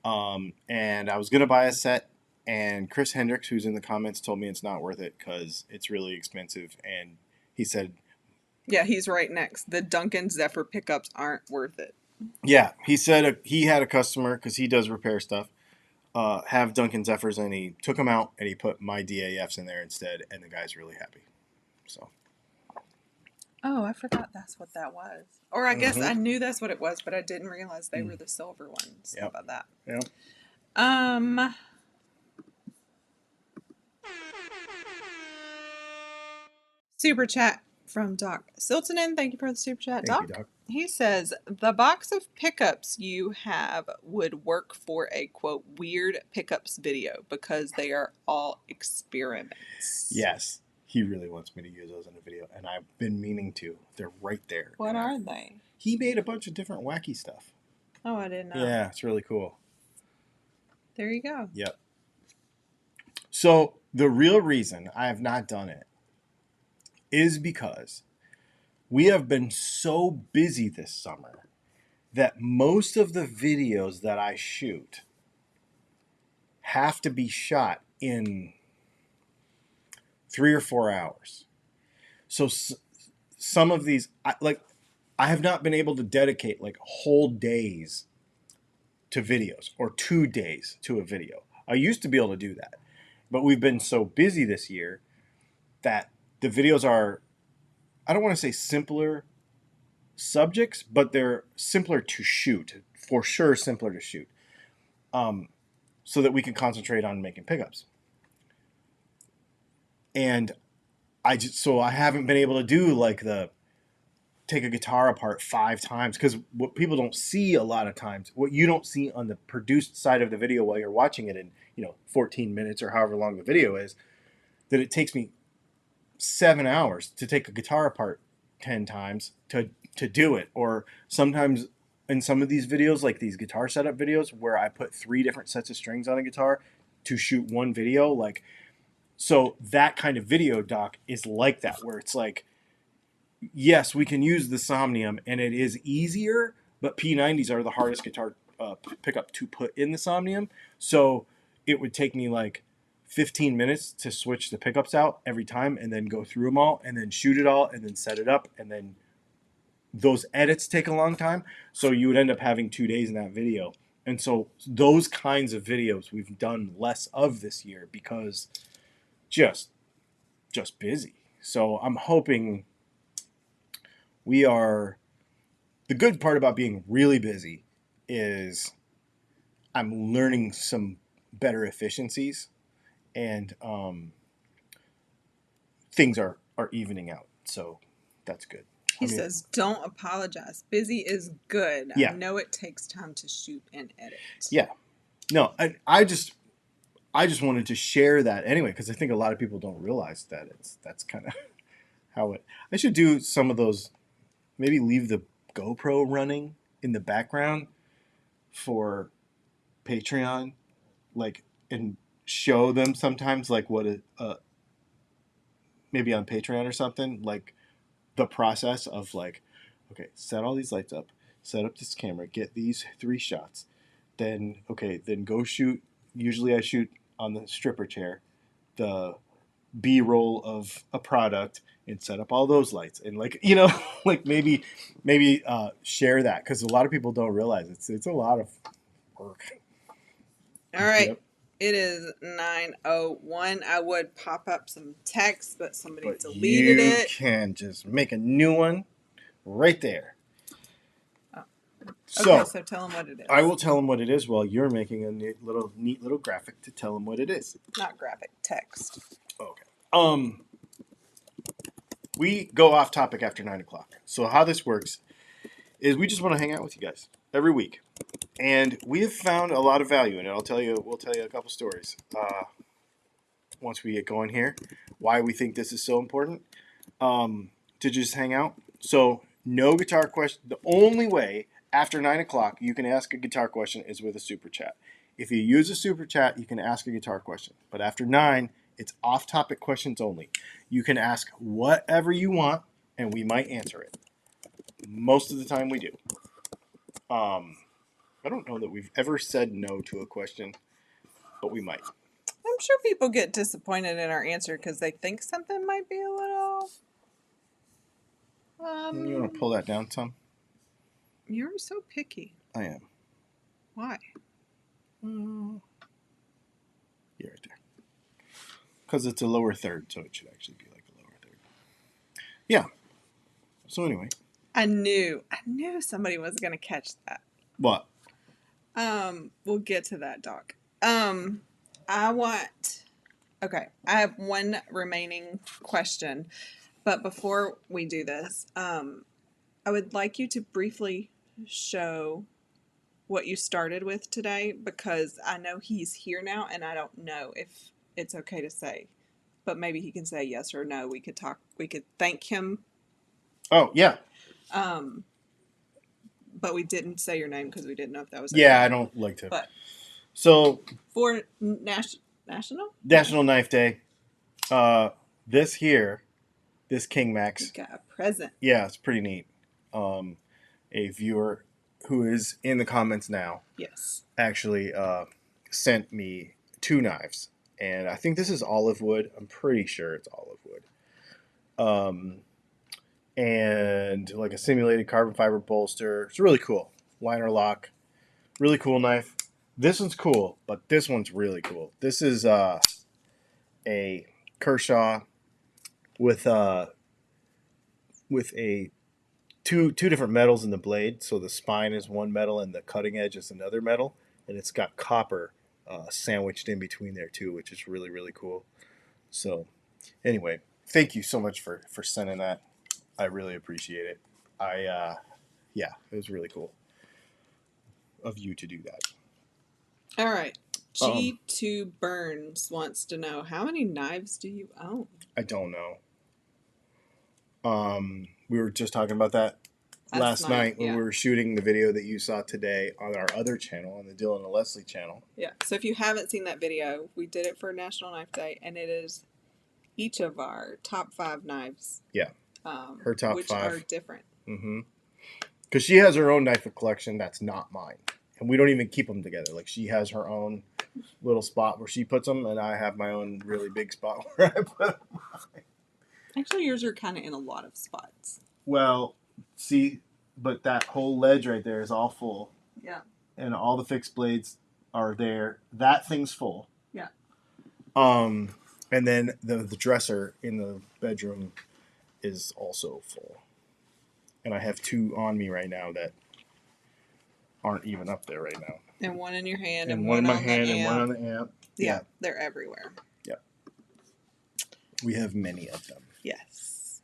And I was going to buy a set, and Chris Hendricks, who's in the comments, told me it's not worth it because it's really expensive. And he said... Yeah, he's right next. The Duncan Zephyr pickups aren't worth it. Yeah, he said he had a customer, because he does repair stuff, have Duncan Zephyrs, and he took them out and he put my DAFs in there instead, and the guy's really happy. So... Oh, I forgot that's what that was. Or I guess I knew that's what it was, but I didn't realize they were the silver ones. Yep. How about that? Yeah. Super chat from Doc Siltonen. Thank you for the super chat, Doc. Thank you, Doc. He says, the box of pickups you have would work for a, quote, weird pickups video because they are all experiments. Yes. He really wants me to use those in a video, and I've been meaning to. They're right there. What are they? He made a bunch of different wacky stuff. Oh, I didn't know. Yeah, it's really cool. There you go. Yep. So the real reason I have not done it is because we have been so busy this summer that most of the videos that I shoot have to be shot in 3 or 4 hours. So some of these, I have not been able to dedicate like whole days to videos or 2 days to a video. I used to be able to do that, but we've been so busy this year that the videos are, I don't want to say simpler subjects, but they're simpler to shoot, for sure simpler to shoot, so that we can concentrate on making pickups. And I haven't been able to do like take a guitar apart 5 times, because what people don't see a lot of times, what you don't see on the produced side of the video while you're watching it in 14 minutes or however long the video is, that it takes me 7 hours to take a guitar apart 10 times to do it. Or sometimes in some of these videos, like these guitar setup videos where I put 3 different sets of strings on a guitar to shoot one video, like, so that kind of video, Doc, is like that, where it's like, yes, we can use the Somnium and it is easier, but P90s are the hardest guitar pickup to put in the Somnium. So it would take me like 15 minutes to switch the pickups out every time and then go through them all and then shoot it all and then set it up. And then those edits take a long time. So you would end up having 2 days in that video. And so those kinds of videos we've done less of this year because just busy. So I'm hoping we are. The good part about being really busy is I'm learning some better efficiencies, and things are evening out. So that's good. He says, don't apologize. Busy is good. Yeah. I know it takes time to shoot and edit. Yeah. No, I just wanted to share that anyway because I think a lot of people don't realize that that's kind of how it. I should do some of those. Maybe leave the GoPro running in the background for Patreon, like, and show them sometimes like what it maybe on Patreon or something, like the process of like, okay, set all these lights up, set up this camera, get these 3 shots, then go shoot. Usually I shoot on the stripper chair, the B-roll of a product and set up all those lights and like like maybe share that because a lot of people don't realize it's a lot of work. All right. Yep. It is 9:01. I would pop up some text, but somebody deleted you it. Can just make a new one right there. Oh. So, okay, so tell them what it is. I will tell them what it is while you're making a neat little graphic to tell them what it is. Not graphic, text. Okay. We go off topic after 9 o'clock. So how this works is we just want to hang out with you guys every week. And we have found a lot of value in it. We'll tell you a couple stories once we get going here, why we think this is so important to just hang out. So no guitar question. The only way after 9 o'clock you can ask a guitar question is with a super chat. If you use a super chat, you can ask a guitar question. But after 9, it's off-topic questions only. You can ask whatever you want, and we might answer it. Most of the time we do. I don't know that we've ever said no to a question, but we might. I'm sure people get disappointed in our answer because they think something might be a little... You want to pull that down some? You're so picky. I am. Why? You're right there. Because it's a lower third, so it should actually be like a lower third. Yeah. So anyway. I knew somebody was going to catch that. What? We'll get to that, Doc. I have one remaining question, but before we do this, I would like you to briefly show what you started with today, because I know he's here now and I don't know if it's okay to say, but maybe he can say yes or no. We could thank him. Oh, yeah. But we didn't say your name because we didn't know if that was okay. Yeah, I don't like to. But so for National Knife Day, this King Max. You got a present. Yeah, it's pretty neat. A viewer who is in the comments now. Yes. Actually sent me 2 knives. And I think this is olive wood. I'm pretty sure it's olive wood. And like a simulated carbon fiber bolster. It's really cool. Liner lock. Really cool knife. This one's cool, but this one's really cool. This is a Kershaw with two different metals in the blade. So the spine is one metal and the cutting edge is another metal. And it's got copper sandwiched in between there too, which is really, really cool. So anyway, thank you so much for sending that. I really appreciate it. It was really cool of you to do that. All right. G2 Burns wants to know, how many knives do you own? I don't know. We were just talking about that last night when we were shooting the video that you saw today on our other channel, on the Dylan and Leslie channel. Yeah. So if you haven't seen that video, we did it for National Knife Day, and it is each of our top 5 knives. Yeah. Her top which 5. Which are different. Mm-hmm. Because she has her own knife collection that's not mine. And we don't even keep them together. Like, she has her own little spot where she puts them, and I have my own really big spot where I put them. Actually, yours are kind of in a lot of spots. Well, see, but that whole ledge right there is all full. Yeah. And all the fixed blades are there. That thing's full. Yeah. And then the dresser in the bedroom is also full. And I have 2 on me right now that aren't even up there right now. And one in your hand And one in my hand and one on the amp. Yeah, they're everywhere. Yeah. We have many of them. Yes.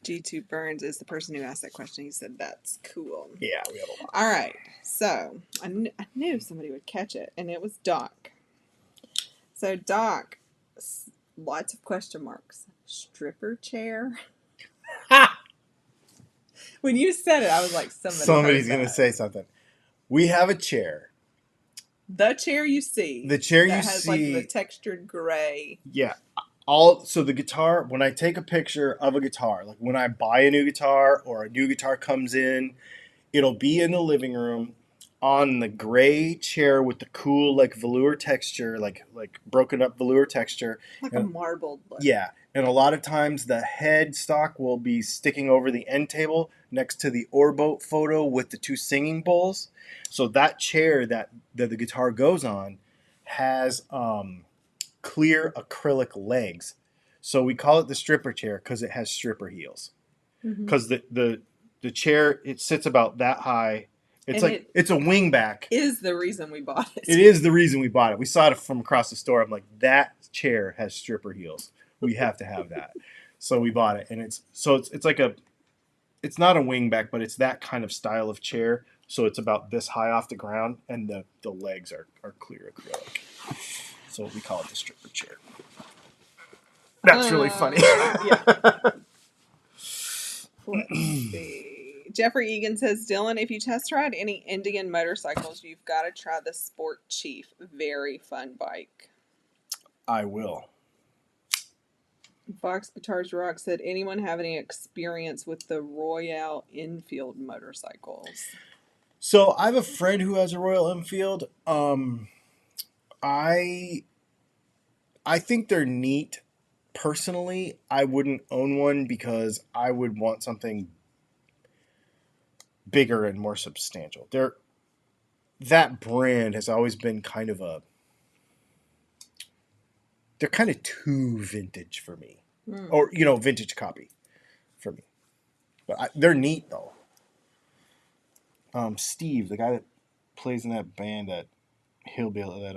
G2 Burns is the person who asked that question. He said, that's cool. Yeah, we have a lot. All right. So I knew somebody would catch it, and it was Doc. So Doc, lots of question marks. Stripper chair? When you said it, I was like, somebody's going to say something. We have a chair. The chair you see. The chair you see. That has like the textured gray. Yeah. So the guitar, when I take a picture of a guitar, like when I buy a new guitar or a new guitar comes in, it'll be in the living room on the gray chair with the cool like velour texture, like broken up velour texture. Like a marbled look. Yeah. And a lot of times the headstock will be sticking over the end table next to the oarboat photo with the 2 singing bowls. So that chair that the guitar goes on has clear acrylic legs. So we call it the stripper chair because it has stripper heels. Because the chair, it sits about that high. It's a wingback. Is the reason we bought it. It is the reason we bought it. We saw it from across the store. I'm like, that chair has stripper heels. We have to have that. So we bought it, and it's like it's not a wingback, but it's that kind of style of chair. So it's about this high off the ground, and the legs are clear acrylic. So we call it the stripper chair. That's really funny. Yeah. Let's see. Jeffrey Egan says, Dylan, if you test ride any Indian motorcycles, you've got to try the Sport Chief. Very fun bike. I will. Fox Guitars Rock said, anyone have any experience with the Royale Enfield motorcycles? So I have a friend who has a Royal Enfield. I think they're neat. Personally, I wouldn't own one because I would want something bigger and more substantial. That brand has always been kind of they're kind of too vintage for me. Or, vintage copy for me. But they're neat, though. Steve, the guy that plays in that band that Hillbilly, that,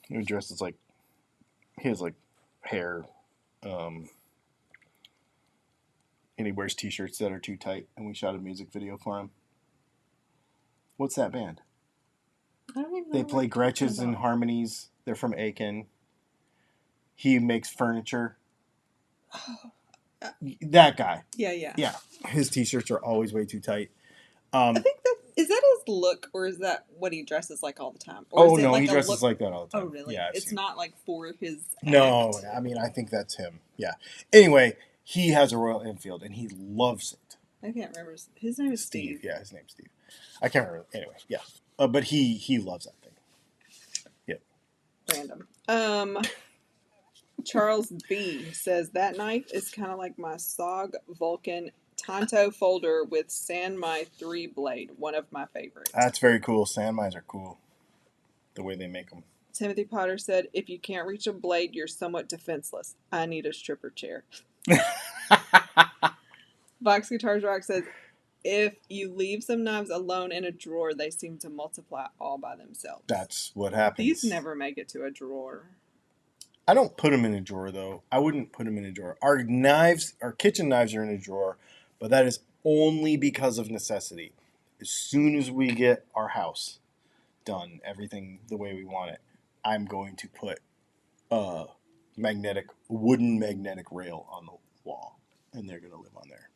he dresses like, he has, like, hair, and he wears t-shirts that are too tight, and we shot a music video for him. What's that band? I don't even know. They play Gretches and Harmonies. They're from Aiken. He makes furniture. That guy. Yeah. Yeah. His t-shirts are always way too tight. I think is that his look, or is that what he dresses like all the time? Or no, he dresses like that all the time. Oh, really? Yeah, it's not like for his act. No, I mean, I think that's him. Yeah. Anyway, he has a Royal Enfield, and he loves it. I can't remember. His name is Steve. Yeah, his name's Steve. I can't remember. Anyway, yeah. But he loves that thing. Yep. Random. Charles B. says, that knife is kind of like my SOG Vulcan Tanto folder with Sanmai 3 blade. One of my favorites. That's very cool. Sanmais are cool. The way they make them. Timothy Potter said, if you can't reach a blade, you're somewhat defenseless. I need a stripper chair. Vox Guitars Rock says, if you leave some knives alone in a drawer, they seem to multiply all by themselves. That's what happens. These never make it to a drawer. I don't put them in a drawer, though. I wouldn't put them in a drawer. Our kitchen knives are in a drawer, but that is only because of necessity. As soon as we get our house done, everything the way we want it, I'm going to put a wooden magnetic rail on the wall, and they're going to live on there.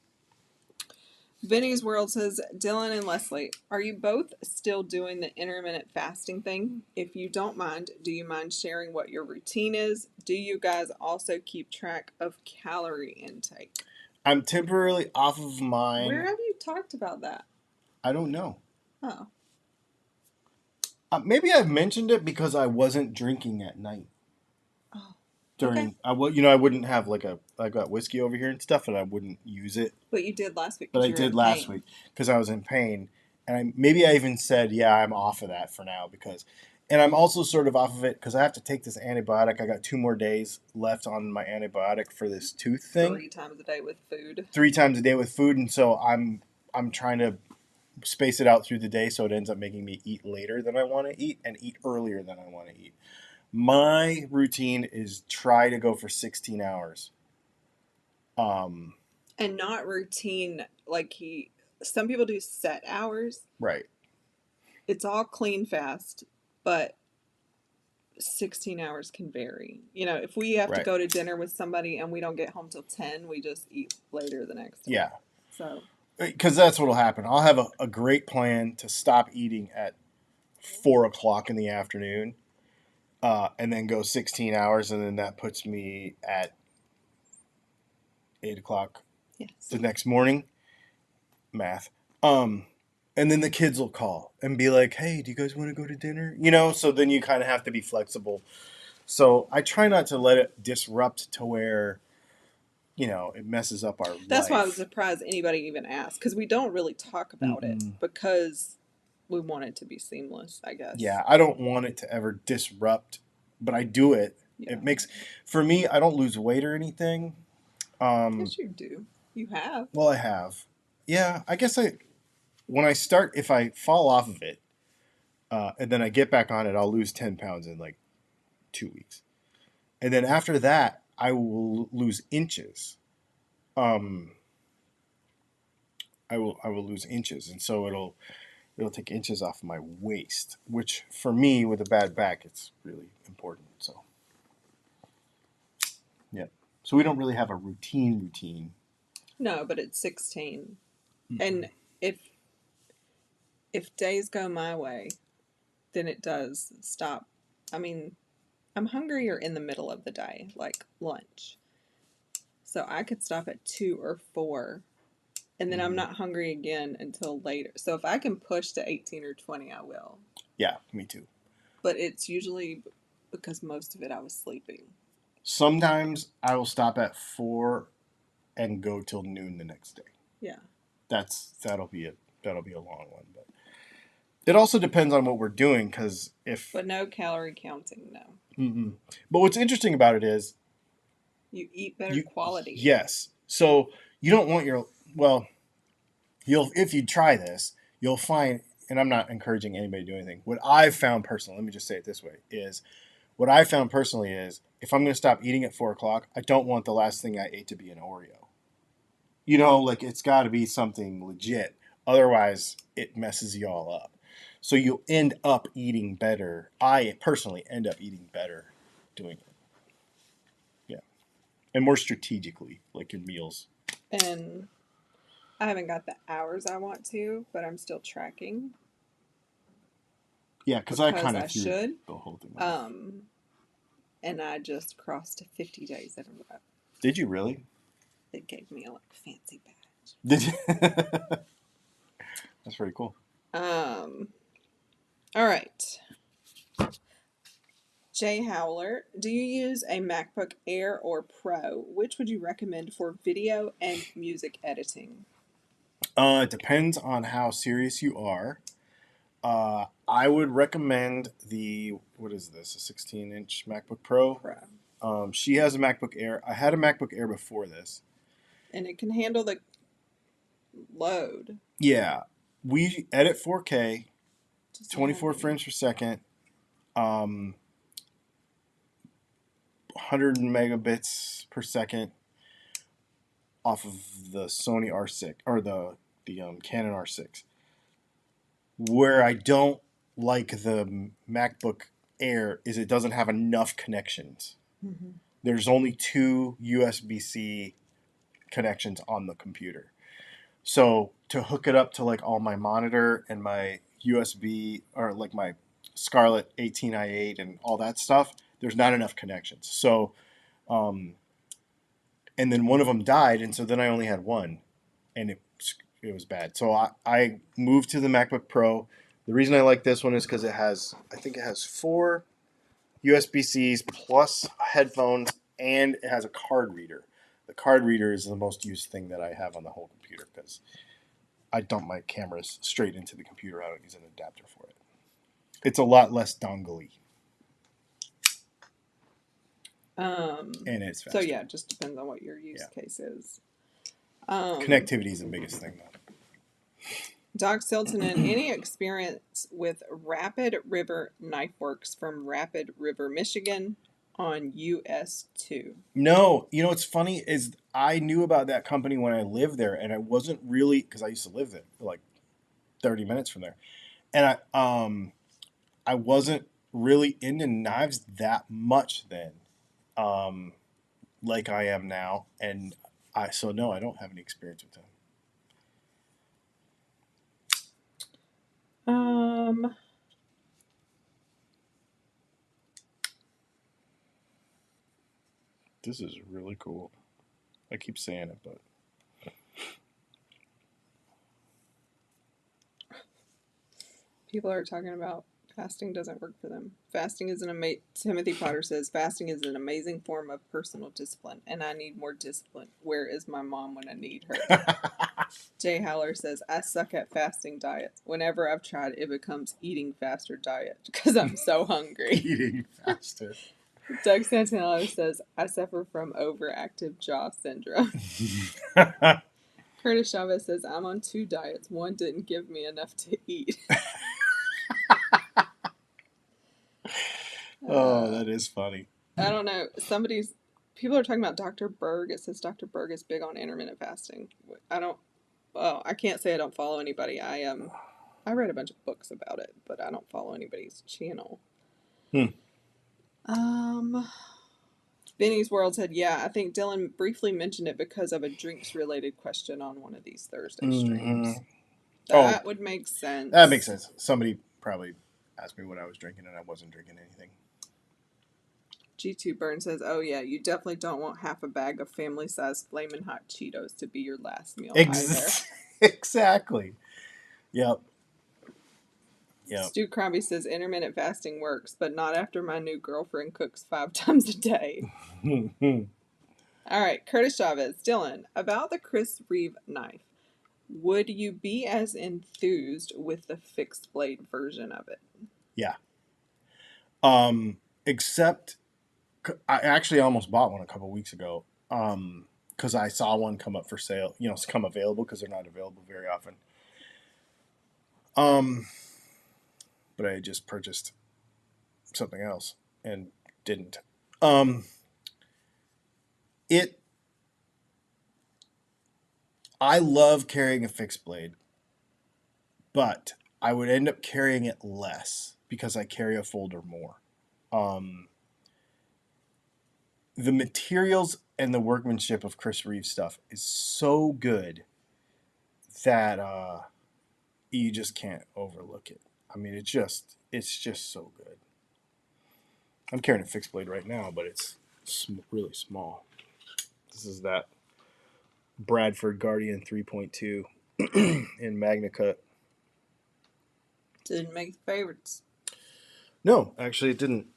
Vinny's World says, Dylan and Leslie, are you both still doing the intermittent fasting thing? If you don't mind, do you mind sharing what your routine is? Do you guys also keep track of calorie intake? I'm temporarily off of Where mine. have you talked about that? I don't know. Oh, Maybe I've mentioned it because I wasn't drinking at night oh, okay. during. I wouldn't have I got whiskey over here and stuff, and I wouldn't use it. But you did last week But because I you were did in last pain. week because I was in pain, and maybe I even said, yeah, I'm off of that for now because, and I'm also sort of off of it because I have to take this antibiotic. I got 2 more days left on my antibiotic for this tooth thing, 3 times a day with food. 3 times a day with food, and so I'm trying to space it out through the day so it ends up making me eat later than I want to eat and eat earlier than I want to eat. My routine is try to go for 16 hours. Um, And not routine like he. Some people do set hours. right, It's all clean fast, but 16 hours can vary. If we have to right, go to dinner with somebody and we don't get home till 10, we just eat later the next day. yeah. So, Because that's what'll happen. I'll have a great plan to stop eating at 4 o'clock in the afternoon, and then go 16 hours, and then that puts me at 8 o'clock yes. the next morning. Math. Um, and then the kids will call and be like, "Hey, do you guys want to go to dinner?" So then you kind of have to be flexible. So I try not to let it disrupt to where it messes up our That's why I was life. surprised anybody even asked because we don't really talk about it Mm-mm. because we want it to be seamless, I guess. Yeah, I don't want it to ever disrupt, but I do it. Yeah. It makes, for me, I don't lose weight or anything. Yes, you do. You have. Well, I have. Yeah, I guess when I start, if I fall off of it, and then I get back on it, I'll lose 10 pounds in like 2 weeks. And then after that, I will lose inches. Um, I will lose inches. And so it'll take inches off my waist, which for me with a bad back, it's really important. So, yeah. So we don't really have a routine. No, but it's 16. Mm-mm. And if days go my way, then it does stop. I mean, I'm hungrier in the middle of the day, like lunch. So I could stop at 2 or 4 and then I'm Mm-hmm. not hungry again until later. So if I can push to 18 or 20, I will. Yeah, me too. But it's usually because most of it I was sleeping. Sometimes I will stop at 4 and go till noon the next day. Yeah. That'll be a long one, but it also depends on what we're doing because if. But no calorie counting, no. Mm-mm. But what's interesting about it is You eat better you quality. yes, so you don't want your well you'll if you try this you'll find, and I'm not encouraging anybody to do anything. What I've found personally, let me just say it this way, is what I found personally is if I'm going to stop eating at 4 o'clock, I don't want the last thing I ate to be an Oreo. Like it's got to be something legit. Otherwise, it messes you all up. So you'll end up eating better. I personally end up eating better doing it. Yeah. And more strategically, like your meals. And I haven't got the hours I want to, but I'm still tracking Yeah, because I because kind I of threw should. the whole thing off. And I just crossed 50 days in a row. Did you really? It gave me a fancy badge. Did you? That's pretty cool. All right. Jay Howler, do you use a MacBook Air or Pro? Which would you recommend for video and music editing? It depends on how serious you are. I would recommend what is this, a 16-inch MacBook Pro? Pro. She has a MacBook Air. I had a MacBook Air before this. And it can handle the load. Yeah, we edit 4K, Just 24 frames per second, 100 megabits per second off of the Sony R6 or the Canon R6. Where I don't like the MacBook Air is it doesn't have enough connections. Mm-hmm. There's only 2 USB-C connections on the computer. So to hook it up to like all my monitor and my USB or like my Scarlett 18i8 and all that stuff, there's not enough connections. So, and then one of them died, and so then I only had one, and it was bad. So I moved to the MacBook Pro. The reason I like this one is because I think it has 4 USB-Cs plus headphones, and it has a card reader. The card reader is the most used thing that I have on the whole computer because I dump my cameras straight into the computer. I don't use an adapter for it. It's a lot less dongle-y. And it's faster. So yeah, it just depends on what your use case is. Connectivity is the biggest thing, though. Doc Silton, any experience with Rapid River Knife Works from Rapid River, Michigan on US2? No, you know what's funny is I knew about that company when I lived there, and I wasn't really, because I used to live there, like 30 minutes from there, and I wasn't really into knives that much then, like I am now, and so no, I don't have any experience with them. This is really cool. I keep saying it, but people are talking about fasting doesn't work for them. Fasting is Timothy Potter says, fasting is an amazing form of personal discipline, and I need more discipline. Where is my mom when I need her? Jay Howler says, I suck at fasting diets. Whenever I've tried, it becomes eating faster diet because I'm so hungry. Eating faster. Doug Santanello says, I suffer from overactive jaw syndrome. Curtis Chavez says, I'm on 2 diets. One didn't give me enough to eat. Oh, that is funny. I don't know. People are talking about Dr. Berg. It says Dr. Berg is big on intermittent fasting. I can't say I don't follow anybody. I read a bunch of books about it, but I don't follow anybody's channel. Benny's World said, yeah, I think Dylan briefly mentioned it because of a drinks-related question on one of these Thursday streams. That would make sense. That makes sense. Somebody probably asked me what I was drinking, and I wasn't drinking anything. G2 Burn says, oh yeah, you definitely don't want half a bag of family-sized Flamin' Hot Cheetos to be your last meal either. Exactly. Yep. Stu Crombie says, intermittent fasting works, but not after my new girlfriend cooks 5 times a day. All right, Curtis Chavez. Dylan, about the Chris Reeve knife, would you be as enthused with the fixed blade version of it? Yeah. Except I actually almost bought one a couple weeks ago because I saw one come up for sale, come available because they're not available very often. But I had just purchased something else and didn't. I love carrying a fixed blade, but I would end up carrying it less because I carry a folder more. The materials and the workmanship of Chris Reeve stuff is so good that you just can't overlook it. I mean, it's just so good. I'm carrying a fixed blade right now, but it's really small. This is that Bradford Guardian 3.2 in Magna Cut. Didn't make the favorites. No, actually, it didn't.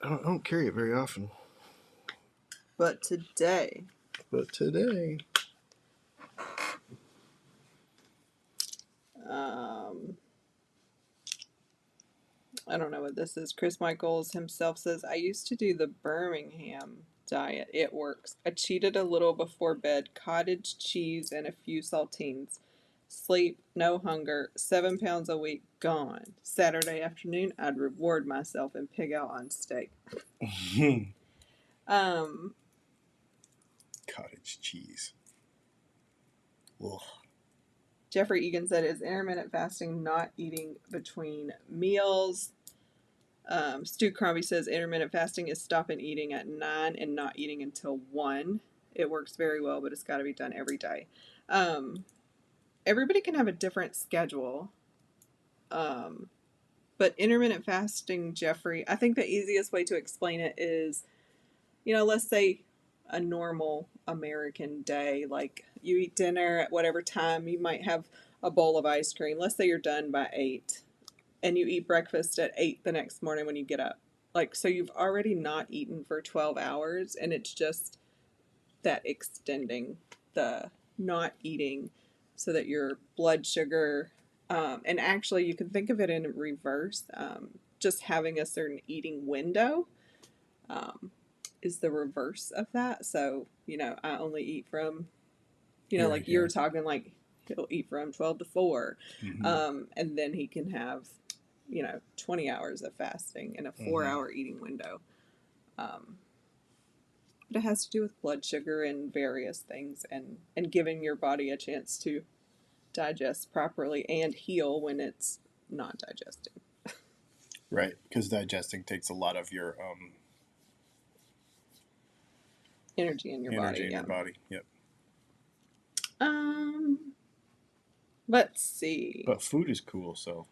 I don't carry it very often. But today. I don't know what this is. Chris Michaels himself says, I used to do the Birmingham diet. It works. I cheated a little before bed. Cottage cheese and a few saltines. Sleep, no hunger. 7 pounds a week, gone. Saturday afternoon, I'd reward myself and pig out on steak. Cottage cheese. Ugh. Jeffrey Egan said, is intermittent fasting not eating between meals? Stu Crombie says, intermittent fasting is stopping eating at 9 and not eating until 1. It works very well, but it's got to be done every day. Everybody can have a different schedule. But intermittent fasting, Jeffrey, I think the easiest way to explain it is, let's say a normal American day. Like you eat dinner at whatever time, you might have a bowl of ice cream. Let's say you're done by 8 and you eat breakfast at 8 the next morning when you get up. Like, so you've already not eaten for 12 hours, and it's just that extending the not eating so that your blood sugar, and actually you can think of it in reverse, just having a certain eating window um, is the reverse of that. So, I only eat from, Right, like yeah. you're talking, like he'll eat from 12 to 4, Mm-hmm. and then he can have 20 hours of fasting in a 4 hour eating window. Um, but it has to do with blood sugar and various things, and giving your body a chance to digest properly and heal when it's not digesting. Right, because digesting takes a lot of your Energy in your energy body, in yeah. your body. Yep. Um, let's see. But food is cool, so.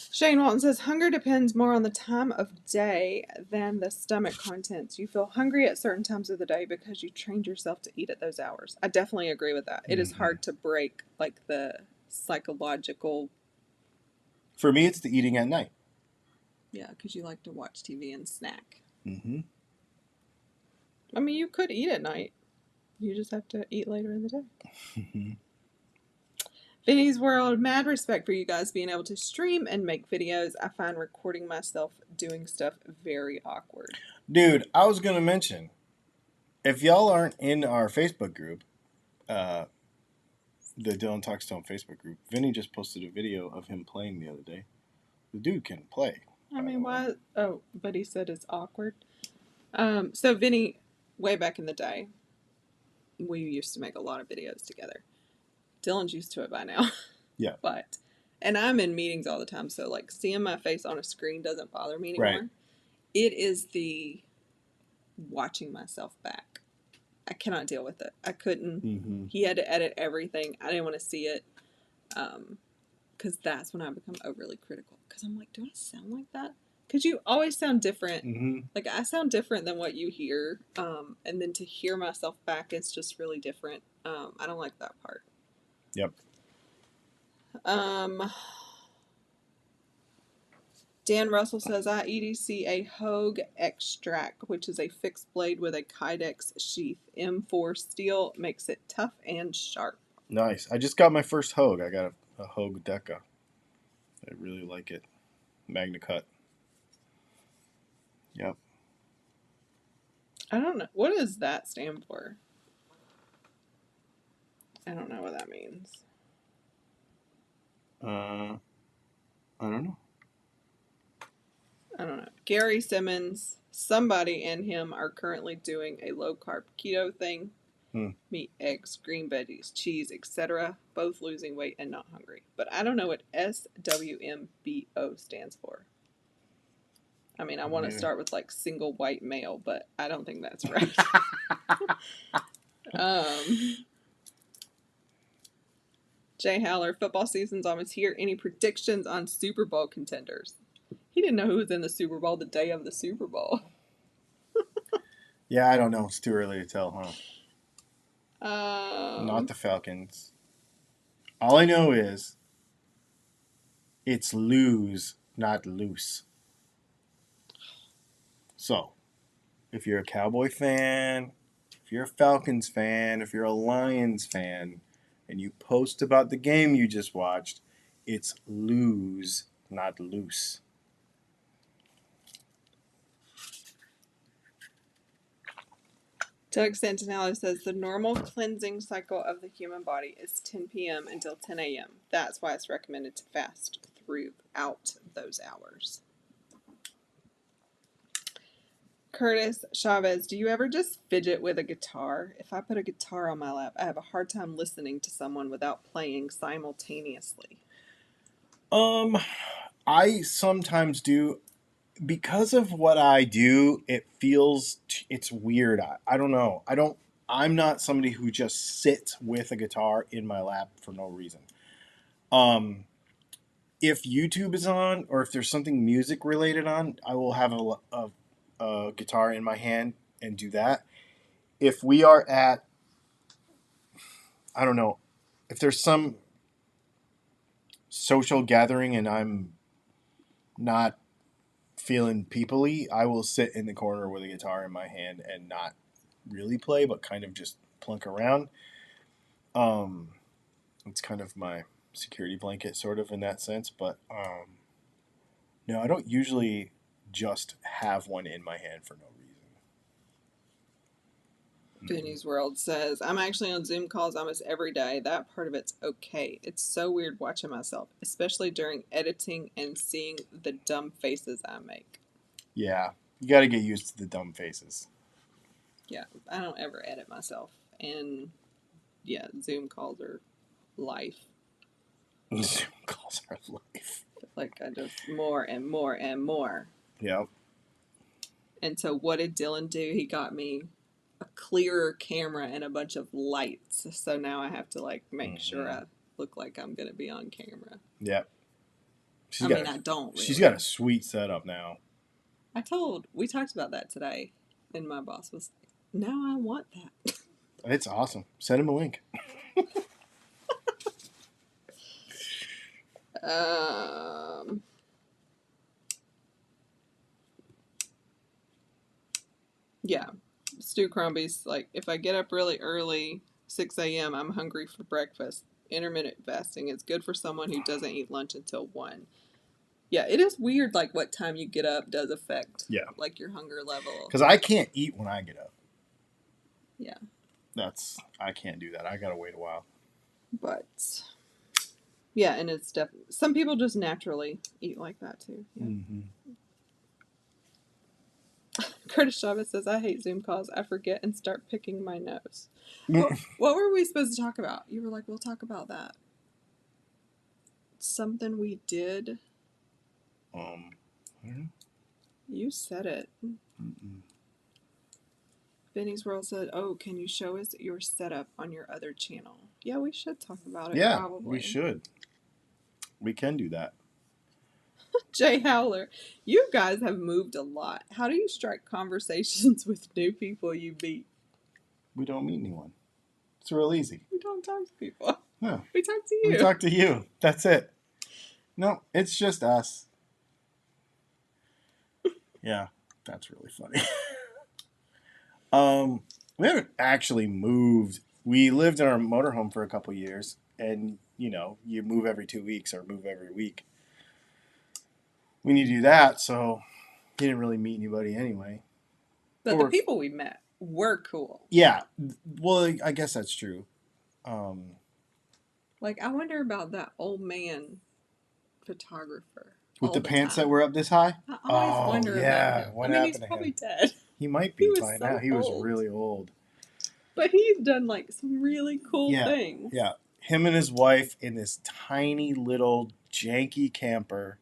Shane Walton says hunger depends more on the time of day than the stomach contents. You feel hungry at certain times of the day because you trained yourself to eat at those hours. I definitely agree with that. It is hard to break like the psychological. For me, it's the eating at night. Yeah, because you like to watch TV and snack. Mm-hmm. I mean, you could eat at night. You just have to eat later in the day. Vinny's World, mad respect for you guys being able to stream and make videos. I find recording myself doing stuff very awkward. Dude, I was going to mention, if y'all aren't in our Facebook group, the Dylan Talks Stone Facebook group, Vinny just posted a video of him playing the other day. The dude can play. I mean, why? Oh, but he said it's awkward. So Vinny, way back in the day, we used to make a lot of videos together. Dylan's used to it by now. Yeah. And I'm in meetings all the time, so like seeing my face on a screen doesn't bother me anymore. Right. It is the watching myself back. I cannot deal with it. I couldn't. Mm-hmm. He had to edit everything. I didn't want to see it. Because that's when I become overly critical. Because I'm like, do I sound like that? Because you always sound different. Mm-hmm. Like, I sound different than what you hear. And then to hear myself back is just really different. I don't like that part. Yep. Dan Russell says, I EDC a Hogue extract, which is a fixed blade with a Kydex sheath. M4 steel makes it tough and sharp. Nice. I just got my first Hogue. I got a Hogue Deca. I really like it. Magna Cut. Yep. I don't know. What does that stand for? I don't know what that means. I don't know. I don't know. Gary Simmons, somebody and him are currently doing a low carb keto thing. Meat, eggs, green veggies, cheese, etc. Both losing weight and not hungry. But I don't know what SWMBO stands for. I mean, I want to start with like single white male, but I don't think that's right. Jay Howler, football season's almost here. Any predictions on Super Bowl contenders? He didn't know who was in the Super Bowl the day of the Super Bowl. Yeah, I don't know. It's too early to tell, huh? Not the Falcons. All I know is it's lose, not loose. So, if you're a Cowboy fan, if you're a Falcons fan, if you're a Lions fan, and you post about the game you just watched, it's lose, not loose. Doug Santinello says the normal cleansing cycle of the human body is 10 p.m. until 10 a.m. That's why it's recommended to fast throughout those hours. Curtis Chavez, do you ever just fidget with a guitar? If I put a guitar on my lap, I have a hard time listening to someone without playing simultaneously. I sometimes do. Because of what I do, it feels it's weird. I don't know. I'm not somebody who just sits with a guitar in my lap for no reason. If YouTube is on or if there's something music related on, I will have a guitar in my hand and do that. if we are at, I don't know, if there's some social gathering and I'm not feeling peoply, I will sit in the corner with a guitar in my hand and not really play, but kind of just plunk around. It's kind of my security blanket, sort of in that sense. But no, I don't usually just have one in my hand for no reason. Benny's World says, I'm actually on Zoom calls almost every day. That part of it's okay. It's so weird watching myself, especially during editing and seeing the dumb faces I make. Yeah, you got to get used to the dumb faces. Yeah, I don't ever edit myself. And yeah, Zoom calls are life. Zoom calls are life. Like, I just more and more and more. Yeah. And so what did Dylan do? He got me a clearer camera and a bunch of lights. So now I have to like make sure I look like I'm going to be on camera. Yeah. I don't really. She's got a sweet setup now. We talked about that today, and my boss was like, now I want that. It's awesome. Send him a link. Yeah. Stu Crombie's like, if I get up really early, 6 a.m., I'm hungry for breakfast. Intermittent fasting is good for someone who doesn't eat lunch until 1. Yeah, it is weird, like, what time you get up does affect, like, your hunger level. Because I can't eat when I get up. Yeah. I can't do that. I gotta wait a while. But, yeah, and it's definitely, some people just naturally eat like that, too. Yeah. Mm-hmm. Curtis Chavez says, I hate Zoom calls. I forget and start picking my nose. What were we supposed to talk about? You were like, we'll talk about that. Something we did. I don't know. You said it. Mm-mm. Benny's World said, oh, can you show us your setup on your other channel? Yeah, we should talk about it, probably. We should. We can do that. Jay Howler, you guys have moved a lot. How do you strike conversations with new people you meet? We don't meet anyone. It's real easy. We don't talk to people. No. We talk to you. We talk to you. That's it. No, it's just us. Yeah, that's really funny. We haven't actually moved. We lived in our motorhome for a couple years, and you move every 2 weeks or move every week. We need to do that, so he didn't really meet anybody anyway. But the people we met were cool. Yeah, well, I guess that's true. Like, I wonder about that old man photographer. With the pants that were up this high? I always wonder about him. What happened he's probably dead. He might be by now. He was really old. But he's done, like, some really cool things. Yeah. Him and his wife in this tiny little janky camper.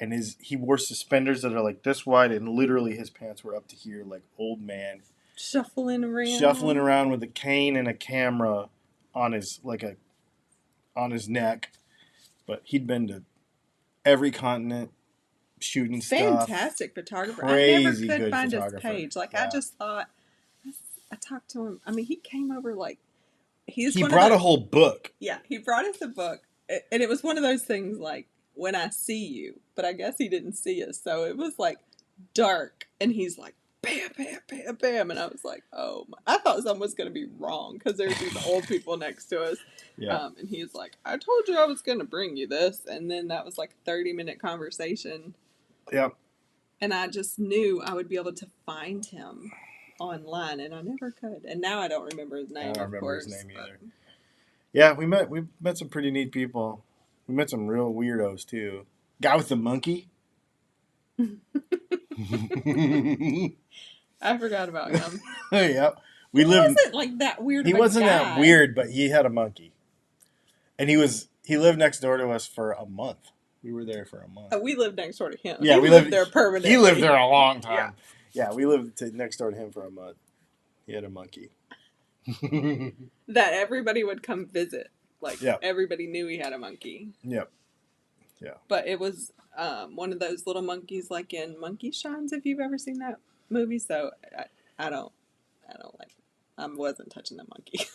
And he wore suspenders that are like this wide, and literally his pants were up to here, like old man. Shuffling around with a cane and a camera on his neck. But he'd been to every continent shooting stuff. Fantastic photographer. Crazy I never could good find photographer. his page. Like, I just thought, I talked to him. I mean, he came over like, he brought a whole book. Yeah, he brought us a book. And it was one of those things like, when I see you, but I guess he didn't see us. So it was like dark, and he's like, bam, bam, bam, bam. And I was like, oh, I thought something was going to be wrong because there's these old people next to us. Yeah. And he's like, I told you I was going to bring you this. And then that was like a 30-minute conversation. Yep. And I just knew I would be able to find him online, and I never could. And now I don't remember his name, I don't remember his name either. Yeah, we met some pretty neat people. We met some real weirdos, too. Guy with the monkey. I forgot about him. Yep. He wasn't like that weird. He wasn't that weird, but he had a monkey. And he lived next door to us for a month. We were there for a month. We lived next door to him. Yeah, we lived there permanently. He lived there a long time. Yeah, we lived next door to him for a month. He had a monkey. That everybody would come visit. Like, everybody knew he had a monkey. Yep. Yeah. But it was one of those little monkeys like in Monkey Shines, if you've ever seen that movie. So I don't like I wasn't touching the monkey.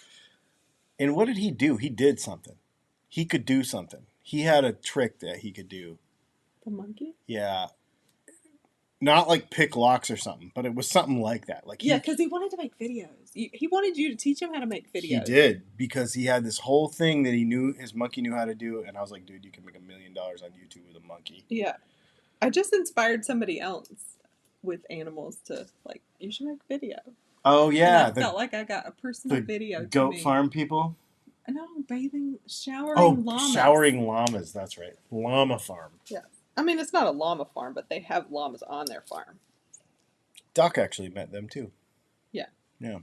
And what did he do? He did something. He could do something. He had a trick that he could do. The monkey? Yeah. Not like pick locks or something, but it was something like that. Like Yeah, because he wanted to make videos. He wanted you to teach him how to make videos. He did, because he had this whole thing that he knew his monkey knew how to do, and I was like, dude, you can make $1 million on YouTube with a monkey. Yeah. I just inspired somebody else with animals to, like, you should make video. Oh, yeah. And I felt like I got a personal video to goat me. farm people? No, showering llamas. Oh, showering llamas, that's right. Llama farm. Yeah. I mean, it's not a llama farm, but they have llamas on their farm. Doc actually met them, too. Yeah. Yeah.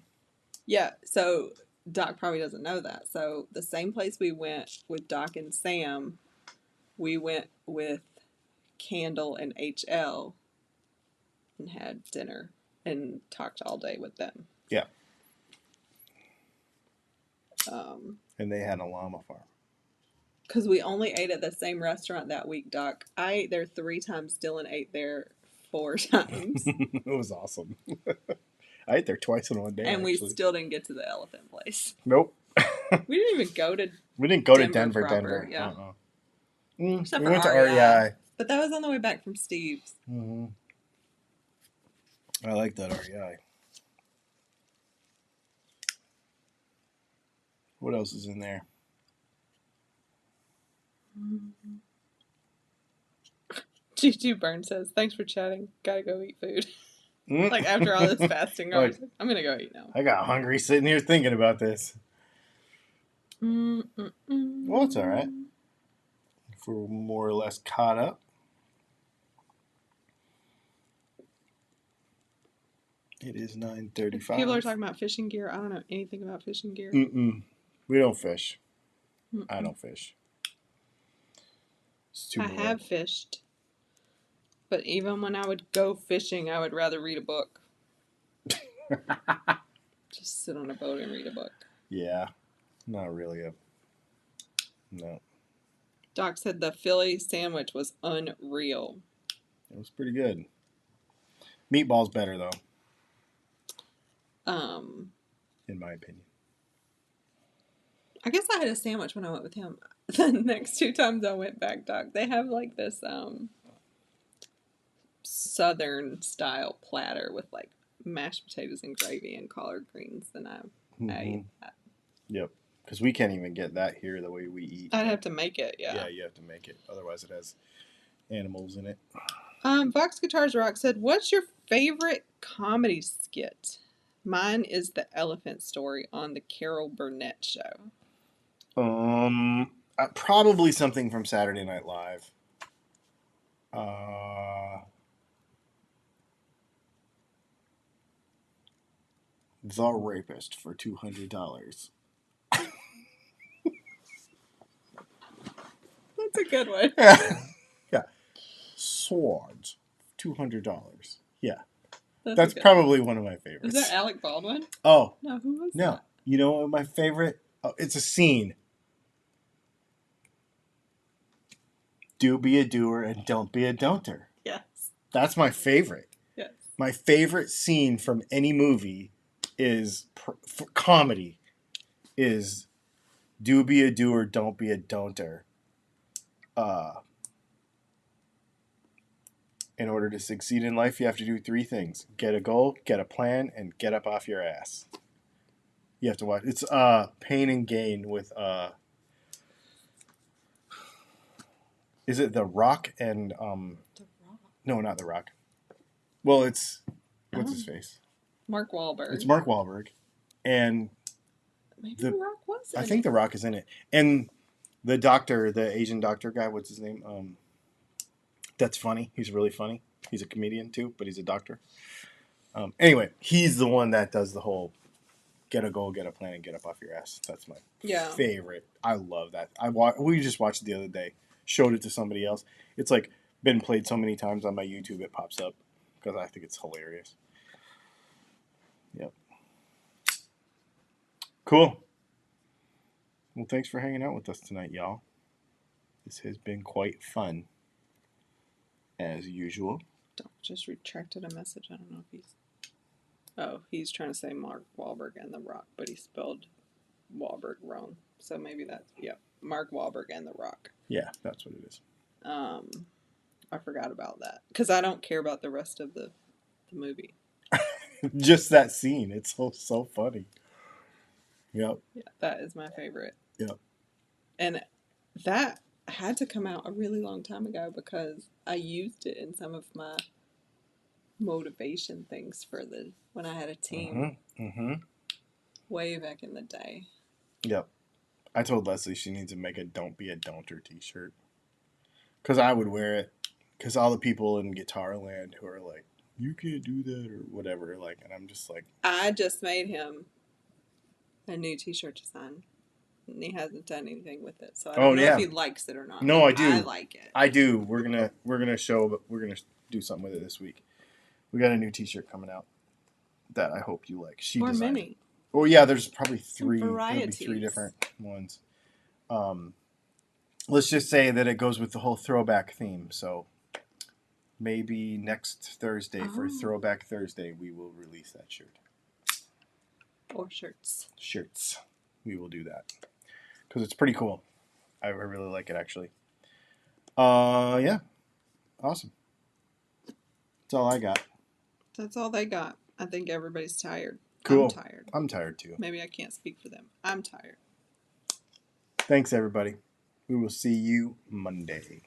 Yeah, so Doc probably doesn't know that. So the same place we went with Doc and Sam, we went with Candle and HL and had dinner and talked all day with them. Yeah. And they had a llama farm. Because we only ate at the same restaurant that week, Doc. I ate there 3 times. Dylan ate there 4 times. It was awesome. I ate there twice in one day. And actually. we still didn't get to the elephant place. Nope. We didn't even go to We didn't go to Denver Denver. proper, yeah. We Except went for to REI. But that was on the way back from Steve's. Mm-hmm. I like that REI. What else is in there? G2 Burn says, thanks for chatting. Gotta go eat food. Like, after all this fasting, I was like, I'm gonna go eat now. I got hungry sitting here thinking about this. Well, it's all right. If we're more or less caught up. It is 9:35. People are talking about fishing gear. I don't know anything about fishing gear. We don't fish. I don't fish. It's too boring. I have fished. But even when I would go fishing, I would rather read a book. Just sit on a boat and read a book. Yeah. Not really No. Doc said the Philly sandwich was unreal. It was pretty good. Meatball's better, though. In my opinion. I guess I had a sandwich when I went with him. The next 2 times I went back, Doc, they have like this southern style platter with like mashed potatoes and gravy and collard greens, and I ate that. Yep. Because we can't even get that here the way we eat. I'd have to make it, yeah. Yeah, you have to make it. Otherwise it has animals in it. Vox Guitars Rock said, what's your favorite comedy skit? Mine is the elephant story on the Carol Burnett show. Probably something from Saturday Night Live. The Rapist for $200. That's a good one. Yeah. Swords, $200. Yeah. That's probably one of my favorites. Is that Alec Baldwin? Oh. No, who was No. that? You know what my favorite? Oh, it's a scene. Do be a doer and don't be a don'ter. Yes. That's my favorite. Yes. My favorite scene from any movie is, for comedy, is do be a doer, don't be a don'ter. In order to succeed in life, you have to do 3 things. Get a goal, get a plan, and get up off your ass. You have to watch. It's Pain and Gain with is it The Rock and The Rock. No, not The Rock. Well, it's what's his face? Mark Wahlberg. It's Mark Wahlberg. And maybe The Rock was in I think it. The Rock is in it. And the doctor, the Asian doctor guy, what's his name? That's funny. He's really funny. He's a comedian too, but he's a doctor. Anyway, he's the one that does the whole get a goal, get a plan, and get up off your ass. That's my favorite. I love that. We just watched it the other day. Showed it to somebody else. It's like been played so many times on my YouTube it pops up because I think it's hilarious. Yep. Cool. Well, thanks for hanging out with us tonight, y'all. This has been quite fun. As usual. Doc just retracted a message. I don't know if he's... Oh, he's trying to say Mark Wahlberg and The Rock, but he spelled Wahlberg wrong. So maybe that's, yeah, Mark Wahlberg and The Rock. Yeah, that's what it is. I forgot about that because I don't care about the rest of the movie. Just that scene. It's so funny. Yep. Yeah, that is my favorite. Yep. And that had to come out a really long time ago because I used it in some of my motivation things for when I had a team way back in the day. Yep. I told Leslie she needs to make a "Don't Be a Don'ter" t-shirt because I would wear it because all the people in Guitar Land who are like, you can't do that or whatever, like, and I'm just like, I just made him a new t-shirt design. And he hasn't done anything with it, so I don't know if he likes it or not. No, I do. I like it. I do. We're gonna do something with it this week. We got a new T-shirt coming out that I hope you like. She designed many. It. Oh yeah, there's probably three. There'll be 3 different ones. Let's just say that it goes with the whole throwback theme. So maybe next Thursday for Throwback Thursday, we will release that shirt. Or shirts. Shirts. We will do that. Because it's pretty cool. I really like it, actually. Yeah. Awesome. That's all I got. That's all they got. I think everybody's tired. Cool. I'm tired. I'm tired, too. Maybe I can't speak for them. I'm tired. Thanks, everybody. We will see you Monday.